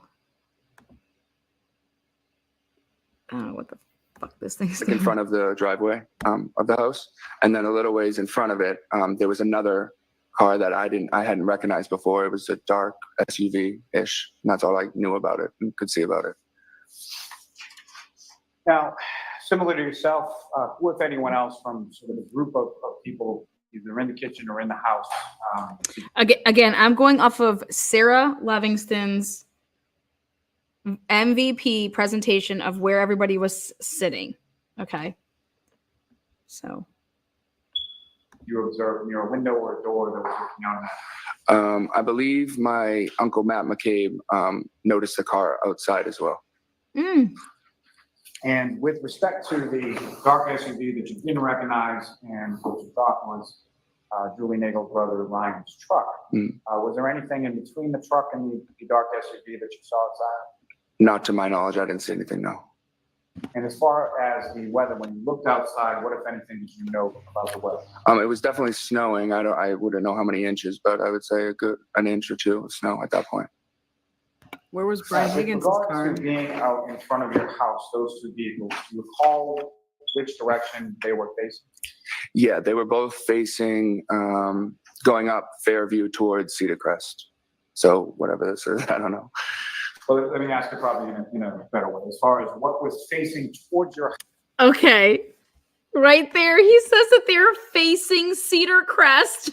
I don't know what the fuck this thing is. In front of the driveway of the house. And then a little ways in front of it, there was another car that I hadn't recognized before. It was a dark SUV-ish. And that's all I knew about it and could see about it. Now, similar to yourself, who, if anyone else from sort of a group of people, either in the kitchen or in the house? Again, I'm going off of Sara Levinson's MVP presentation of where everybody was sitting. Okay. So. You observed near a window or a door that was looking out on that? I believe my Uncle Matt McCabe noticed the car outside as well. And with respect to the dark SUV that you didn't recognize and what you thought was Julie Nagel's brother Ryan's truck, was there anything in between the truck and the dark SUV that you saw outside? Not to my knowledge, I didn't see anything, no. And as far as the weather, when you looked outside, what, if anything, did you know about the weather? It was definitely snowing. I wouldn't know how many inches, but I would say an inch or two of snow at that point. Where was Brian Higgins' car? car? With regard to being out in front of your house, those two vehicles, do you recall which direction they were facing? Yeah, they were both facing, going up Fairview towards Cedar Crest. So whatever this is, I don't know. Well, let me ask it probably in a better way. As far as what was facing towards your Okay. Right there, he says that they're facing Cedar Crest.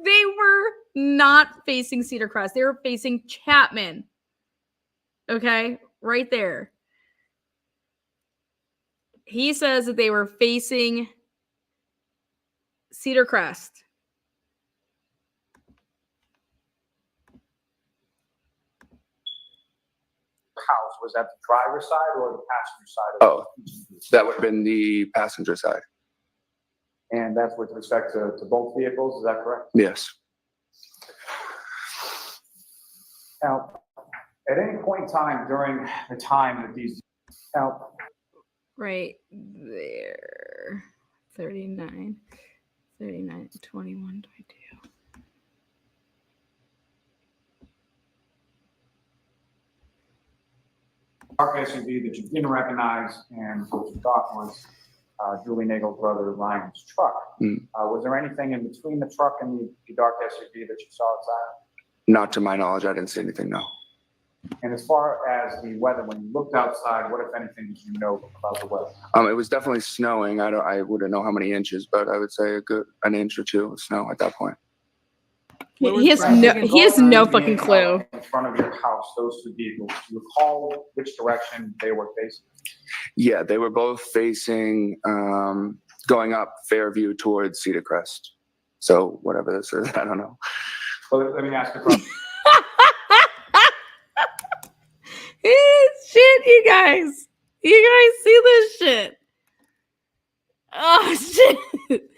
They were not facing Cedar Crest. They were facing Chapman. Okay, right there. He says that they were facing Cedar Crest. house, was that the driver's side or the passenger side? Oh, that would have been the passenger side. And that's with respect to both vehicles, is that correct? Yes. Now, at any point in time during the time that these, now, Right there. 39, 21, 22. dark SUV that you didn't recognize and what you thought was Julie Nagel's brother Ryan's truck. Was there anything in between the truck and the dark SUV that you saw outside? Not to my knowledge, I didn't see anything, no. And as far as the weather, when you looked outside, what, if anything, did you know about the weather? It was definitely snowing. I wouldn't know how many inches, but I would say an inch or two of snow at that point. He has no fucking clue. In front of your house, those two vehicles, do you recall which direction they were facing? Yeah, they were both facing, going up Fairview towards Cedar Crest. So whatever this is, I don't know. Well, let me ask you a question. Shit, you guys. You guys see this shit? Oh, shit.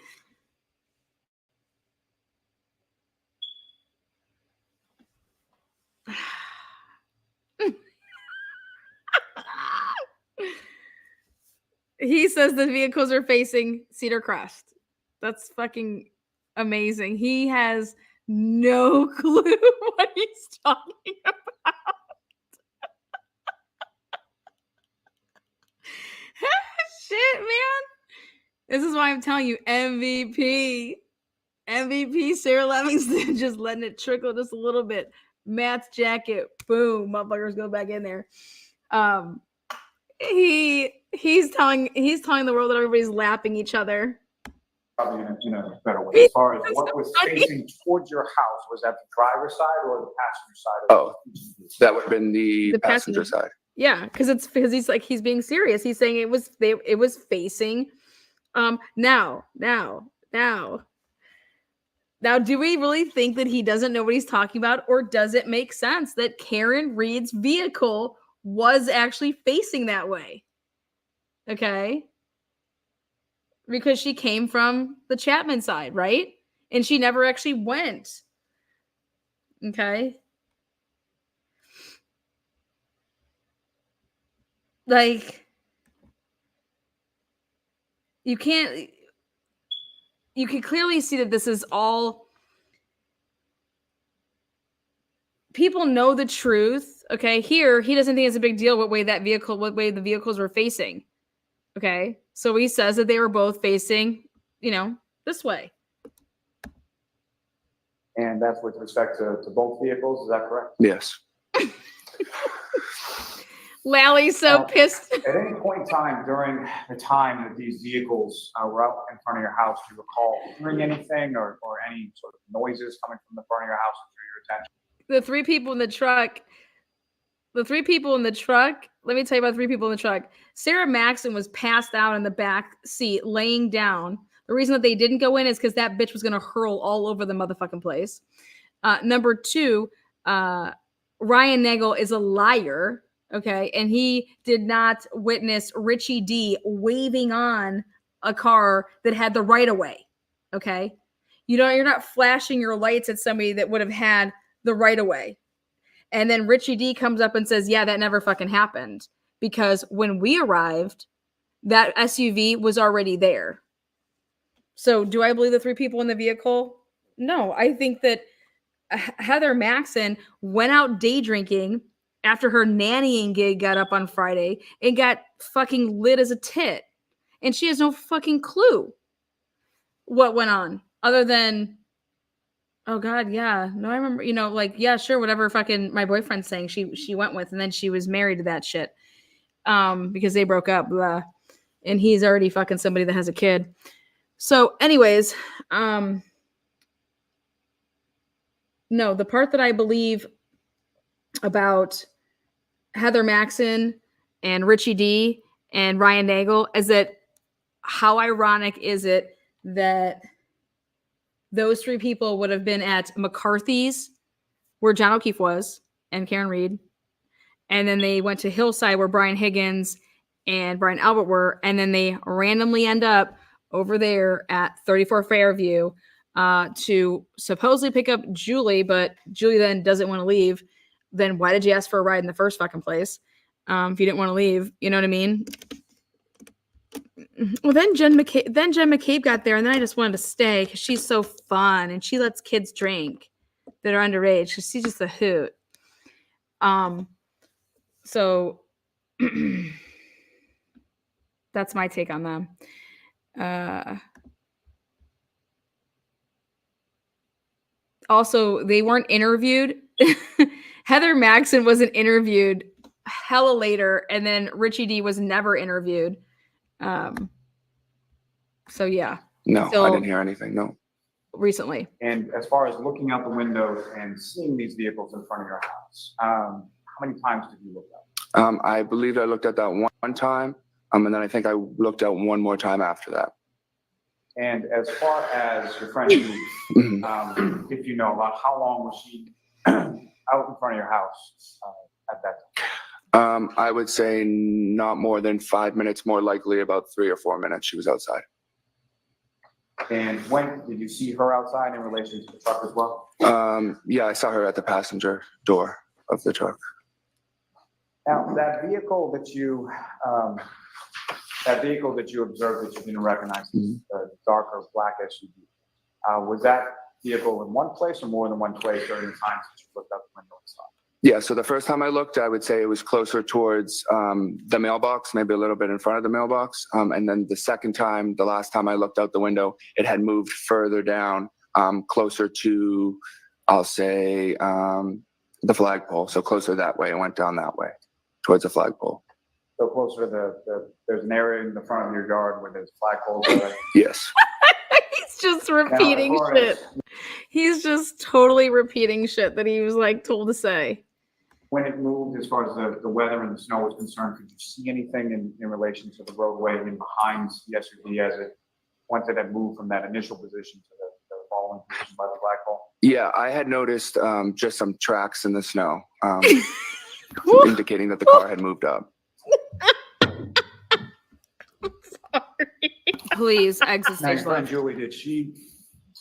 He says the vehicles are facing Cedar Crest. That's fucking amazing. He has no clue what he's talking about. Shit, man. This is why I'm telling you, MVP. MVP Sara Levinson, just letting it trickle just a little bit. Matt's jacket, boom, motherfuckers go back in there. He's telling the world that everybody's lapping each other. Probably in a better way. As far as what was facing towards your house, was that the driver's side or the passenger side? Oh, that would have been the passenger side. Yeah, because he's being serious. He's saying it was facing. Now, do we really think that he doesn't know what he's talking about, or does it make sense that Karen Reed's vehicle was actually facing that way? Okay. Because she came from the Chapman side, right? And she never actually went. Okay. Like, you can clearly see that this is all, people know the truth. Okay. Here, he doesn't think it's a big deal what way the vehicles were facing. Okay. So he says that they were both facing, this way. And that's with respect to both vehicles, is that correct? Yes. Lally's so pissed. At any point in time during the time that these vehicles were out in front of your house, do you recall hearing anything or any sort of noises coming from the front of your house to your attention? The three people in the truck, let me tell you about the three people in the truck. Sarah Maxon was passed out in the back seat, laying down. The reason that they didn't go in is because that bitch was going to hurl all over the motherfucking place. Number two, Ryan Nagel is a liar. Okay. And he did not witness Richie D waving on a car that had the right of way. Okay. You're not flashing your lights at somebody that would have had the right of way. And then Richie D comes up and says, yeah, that never fucking happened. Because when we arrived, that SUV was already there. So do I believe the three people in the vehicle? No, I think that Heather Maxon went out day drinking after her nannying gig got up on Friday and got fucking lit as a tit. And she has no fucking clue what went on other than Oh God, yeah. No, I remember, like, yeah, sure, whatever fucking my boyfriend's saying she went with, and then she was married to that shit. Because they broke up, blah. And he's already fucking somebody that has a kid. So, anyways, no, the part that I believe about Heather Maxon and Richie D and Ryan Nagel is that how ironic is it that those three people would have been at McCarthy's, where John O'Keefe was, and Karen Reed. And then they went to Hillside, where Brian Higgins and Brian Albert were. And then they randomly end up over there at 34 Fairview to supposedly pick up Julie, but Julie then doesn't want to leave. Then why did you ask for a ride in the first fucking place? If you didn't want to leave, you know what I mean? Well, then Jen McCabe got there, and then I just wanted to stay because she's so fun and she lets kids drink that are underage because she's just a hoot. So that's my take on them. Also, they weren't interviewed. Heather Maxon wasn't interviewed hella later, and then Richie D was never interviewed. So yeah. No, I didn't hear anything. No. Recently. And as far as looking out the windows and seeing these vehicles in front of your house, how many times did you look out? I believe I looked at that one time, and then I think I looked out one more time after that. And as far as your friend, if you know, about how long was she out in front of your house at that time? I would say not more than 5 minutes, more likely about 3 or 4 minutes she was outside. And when did you see her outside in relation to the truck as well? Yeah, I saw her at the passenger door of the truck. Now, that vehicle that you observed that you didn't recognize, the darker black SUV, was that vehicle in one place or more than one place during the times that you looked out the window and saw it? Yeah, so the first time I looked, I would say it was closer towards the mailbox, maybe a little bit in front of the mailbox. And then the second time, the last time I looked out the window, it had moved further down, closer to, I'll say, the flagpole. So closer that way. It went down that way towards the flagpole. So closer to there's an area in the front of your yard where there's flagpoles. Yes. He's just repeating shit. He's just totally repeating shit that he was like told to say. When it moved, as far as the weather and the snow was concerned, could you see anything in relation to the roadway and behind the SUV as it once it had moved from that initial position to the following position by the flagpole? Yeah, I had noticed just some tracks in the snow, indicating that the car had moved up. Please, exit Now, stage your friend left. Julie, did she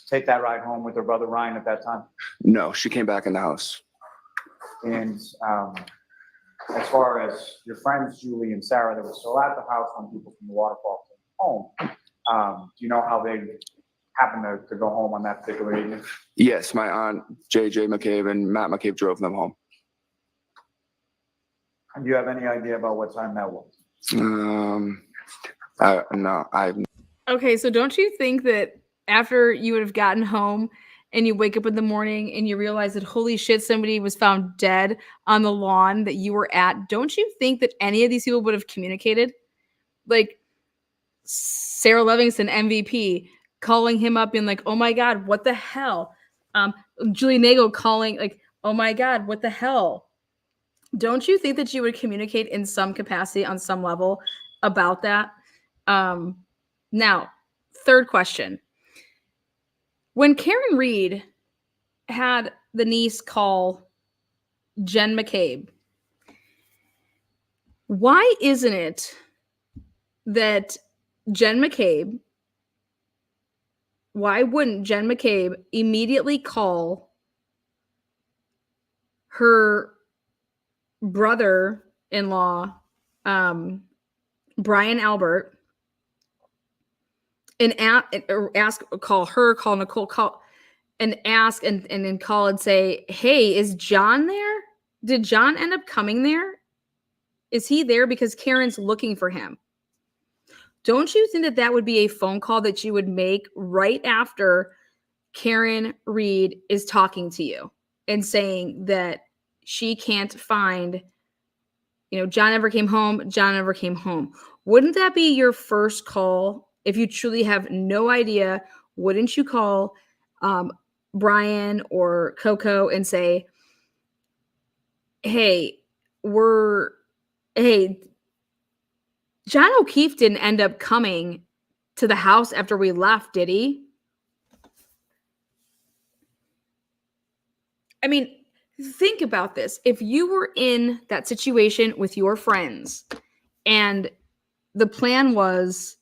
take that ride home with her brother Ryan at that time? No, she came back in the house. And as far as your friends Julie and Sara that were still at the house when people from the waterfall came home, do you know how they happened to go home on that particular evening? Yes, my aunt JJ McCabe and Matt McCabe drove them home. And do you have any idea about what time that was? No. Okay, so don't you think that after you would have gotten home and you wake up in the morning and you realize that holy shit, somebody was found dead on the lawn that you were at, don't you think that any of these people would have communicated? Like Sarah Levinson, MVP, calling him up and like, oh my God, what the hell? Julie Nagel calling like, oh my God, what the hell? Don't you think that you would communicate in some capacity on some level about that? Now, third question. When Karen Reed had the niece call Jen McCabe, why isn't it that why wouldn't Jen McCabe immediately call her brother-in-law, Brian Albert, and call Nicole, and ask and then call and say, hey, is John there? Did John end up coming there? Is he there? Because Karen's looking for him. Don't you think that would be a phone call that you would make right after Karen Reed is talking to you and saying that she can't find, John never came home. John never came home. Wouldn't that be your first call? If you truly have no idea, wouldn't you call Brian or Coco and say, hey, John O'Keefe didn't end up coming to the house after we left, did he? I mean, think about this. If you were in that situation with your friends and the plan was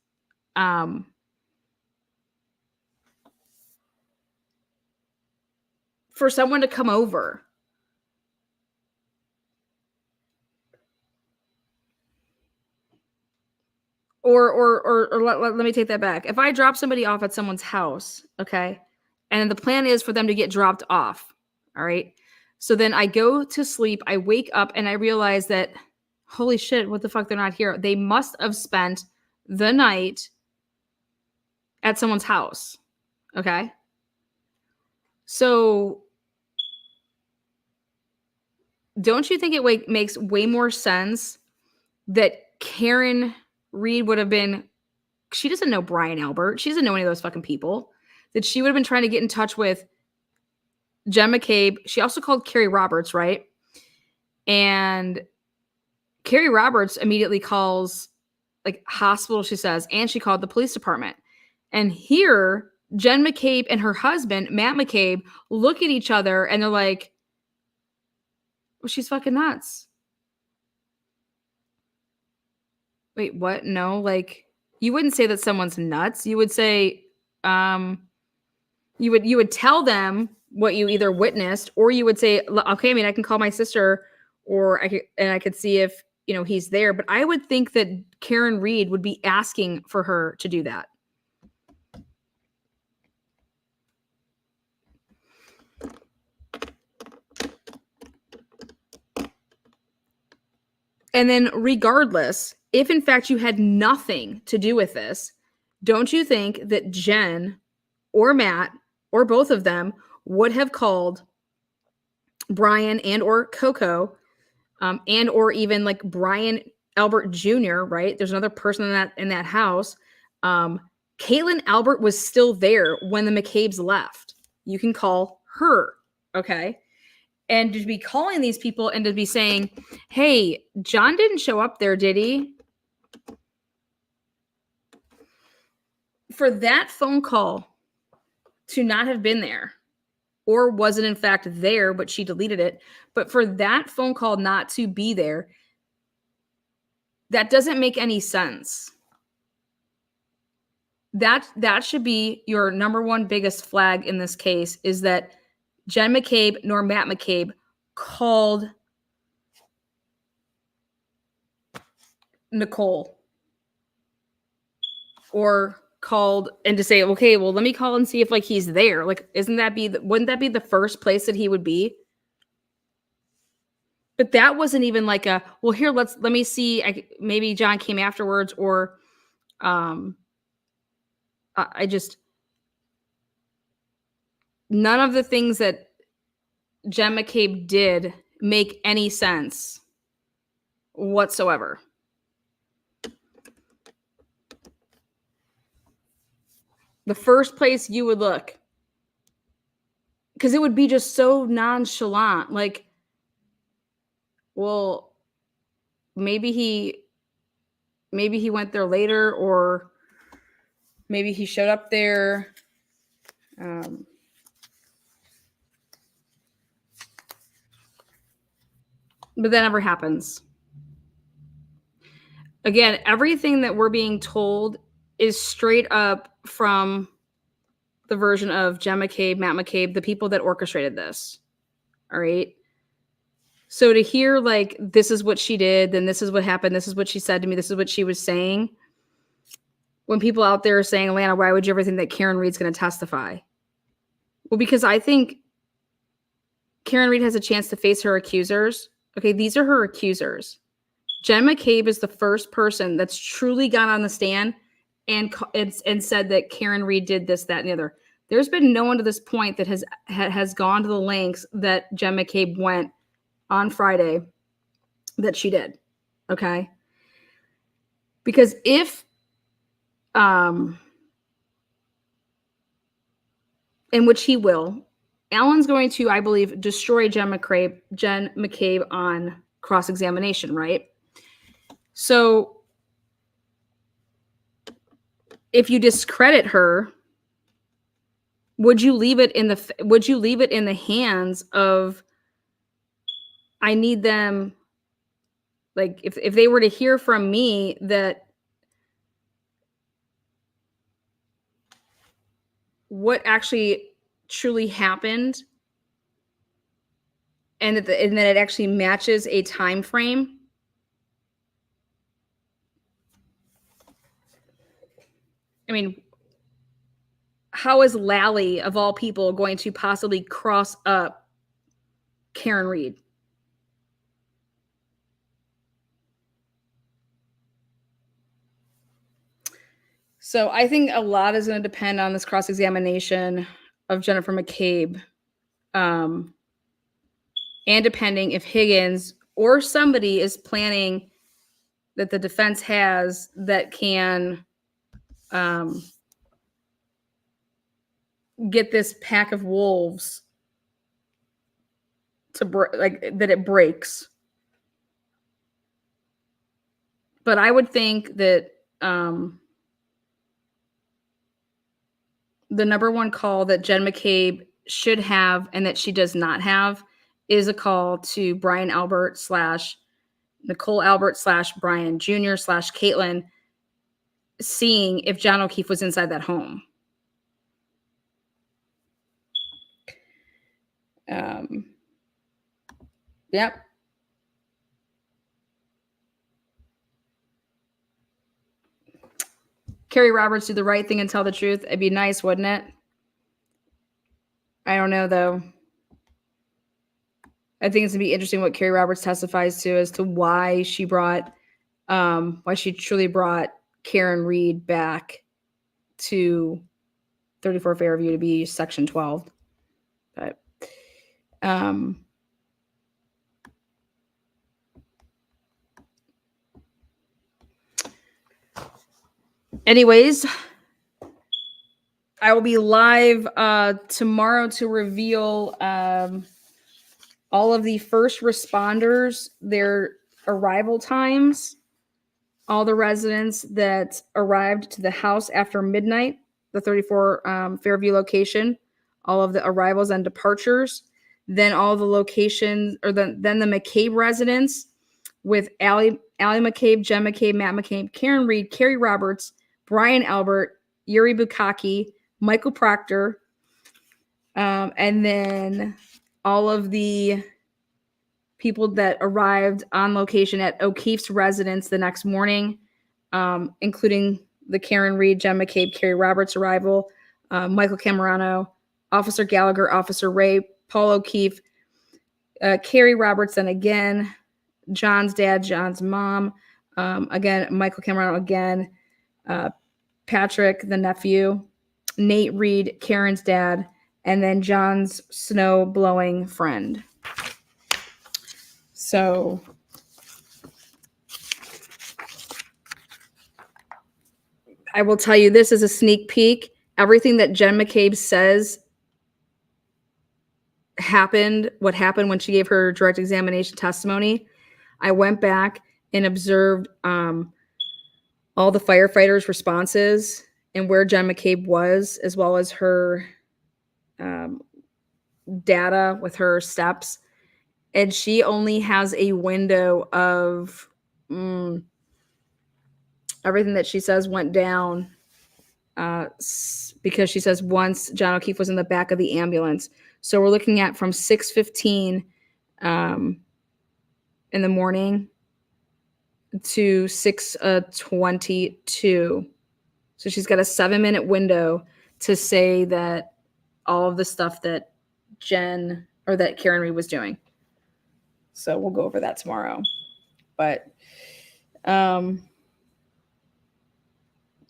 for someone to come over, or let me take that back. If I drop somebody off at someone's house, okay, and the plan is for them to get dropped off, all right? So then I go to sleep, I wake up, and I realize that, holy shit, what the fuck, they're not here. They must have spent the night at someone's house, okay? So don't you think it makes way more sense that Karen Reed would have been, she doesn't know Brian Albert. She doesn't know any of those fucking people. That she would have been trying to get in touch with Jen McCabe. She also called Carrie Roberts, right? And Carrie Roberts immediately calls like hospital, she says, and she called the police department. And here, Jen McCabe and her husband, Matt McCabe, look at each other and they're like, well, she's fucking nuts. Wait, what? No, like, you wouldn't say that someone's nuts. You would say, you would tell them what you either witnessed, or you would say, okay, I mean, I can call my sister, or I could see if, he's there. But I would think that Karen Reed would be asking for her to do that. And then regardless, if in fact you had nothing to do with this, don't you think that Jen or Matt or both of them would have called Brian and or Coco and or even like Brian Albert Jr., right? There's another person in that house. Caitlin Albert was still there when the McCabe's left. You can call her, okay? And to be calling these people and to be saying, hey, John didn't show up there, did he? For that phone call to not have been there, or was it in fact there, but she deleted it, but for that phone call not to be there, that doesn't make any sense. That should be your number one biggest flag in this case, is that Jen McCabe nor Matt McCabe called Nicole or called and to say, okay, well, let me call and see if like he's there. Like, wouldn't that be the first place that he would be? But that wasn't even like a, well, here, let me see. Maybe John came afterwards, or none of the things that Jen McCabe did make any sense whatsoever. The first place you would look, because it would be just so nonchalant, like, well, maybe he went there later, or maybe he showed up there. But that never happens. Again, everything that we're being told is straight up from the version of Jen McCabe, Matt McCabe, the people that orchestrated this. All right. So to hear like, this is what she did, then this is what happened, this is what she said to me, this is what she was saying. When people out there are saying, Alana, why would you ever think that Karen Reed's going to testify? Well, because I think Karen Reed has a chance to face her accusers. Okay, these are her accusers. Jen McCabe is the first person that's truly gone on the stand and said that Karen Reed did this, that, and the other. There's been no one to this point that has gone to the lengths that Jen McCabe went on Friday that she did. Okay. Because if, in which he will, Alan's going to, I believe, destroy Jen McCabe on cross-examination, right? So if you discredit her, would you leave it in the hands of, I need them, like if they were to hear from me that what actually truly happened and that it actually matches a time frame, I mean, how is Lally, of all people, going to possibly cross up Karen Reed? So I think a lot is going to depend on this cross-examination of Jennifer McCabe. And depending if Higgins or somebody is planning that the defense has that can get this pack of wolves to that it breaks. But I would think that the number one call that Jen McCabe should have and that she does not have is a call to Brian Albert / Nicole Albert / Brian Jr. / Caitlin, seeing if John O'Keefe was inside that home. Yep. Carrie Roberts, do the right thing and tell the truth. It'd be nice, wouldn't it? I don't know, though. I think it's going to be interesting what Carrie Roberts testifies to as to why she truly brought Karen Reed back to 34 Fairview to be Section 12. But, anyways, I will be live tomorrow to reveal all of the first responders, their arrival times, all the residents that arrived to the house after midnight, the 34 Fairview location, all of the arrivals and departures, then all the locations, or then the McCabe residents with Allie McCabe, Jen McCabe, Matt McCabe, Karen Reed, Carrie Roberts, Brian Albert, Yuri Bukaki, Michael Proctor, and then all of the people that arrived on location at O'Keefe's residence the next morning, including the Karen Reed, Jen McCabe, Carrie Roberts arrival, Michael Camerano, Officer Gallagher, Officer Ray, Paul O'Keefe, Carrie Roberts, and again, John's dad, John's mom, again, Michael Camerano again, Patrick, the nephew, Nate Reed, Karen's dad, and then John's snow-blowing friend. So I will tell you, this is a sneak peek. Everything that Jen McCabe says happened, what happened when she gave her direct examination testimony, I went back and observed all the firefighters' responses and where Jen McCabe was, as well as her data with her steps. And she only has a window of everything that she says went down because she says once John O'Keefe was in the back of the ambulance. So we're looking at from 6:15 in the morning to 6:22. So she's got a 7-minute window to say that all of the stuff that Karen Reed was doing. So we'll go over that tomorrow. But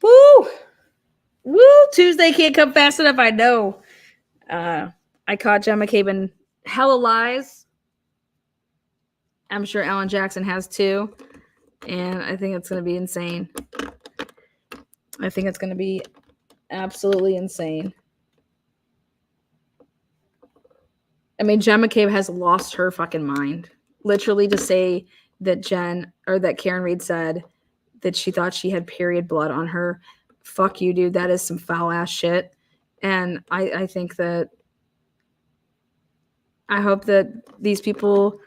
woo Tuesday can't come fast enough. I know. I caught Jen McCabe in hella lies. I'm sure Alan Jackson has too. And I think it's going to be insane. I think it's going to be absolutely insane. I mean, Jen McCabe has lost her fucking mind. Literally to say that that Karen Reed said that she thought she had period blood on her. Fuck you, dude. That is some foul ass shit. And I think that I hope that these people,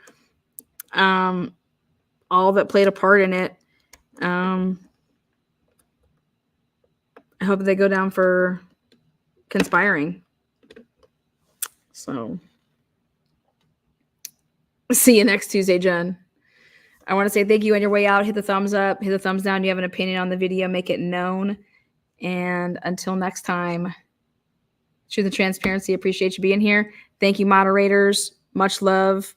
all that played a part in it, I hope they go down for conspiring. So, see you next Tuesday, Jen. I want to say thank you on your way out. Hit the thumbs up, hit the thumbs down. You have an opinion on the video, make it known. And until next time, truth and transparency. Appreciate you being here. Thank you, moderators. Much love.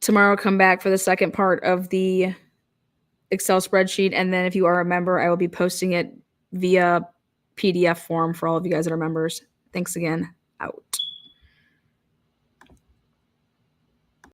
Tomorrow, I'll come back for the second part of the Excel spreadsheet. And then if you are a member, I will be posting it via PDF form for all of you guys that are members. Thanks again.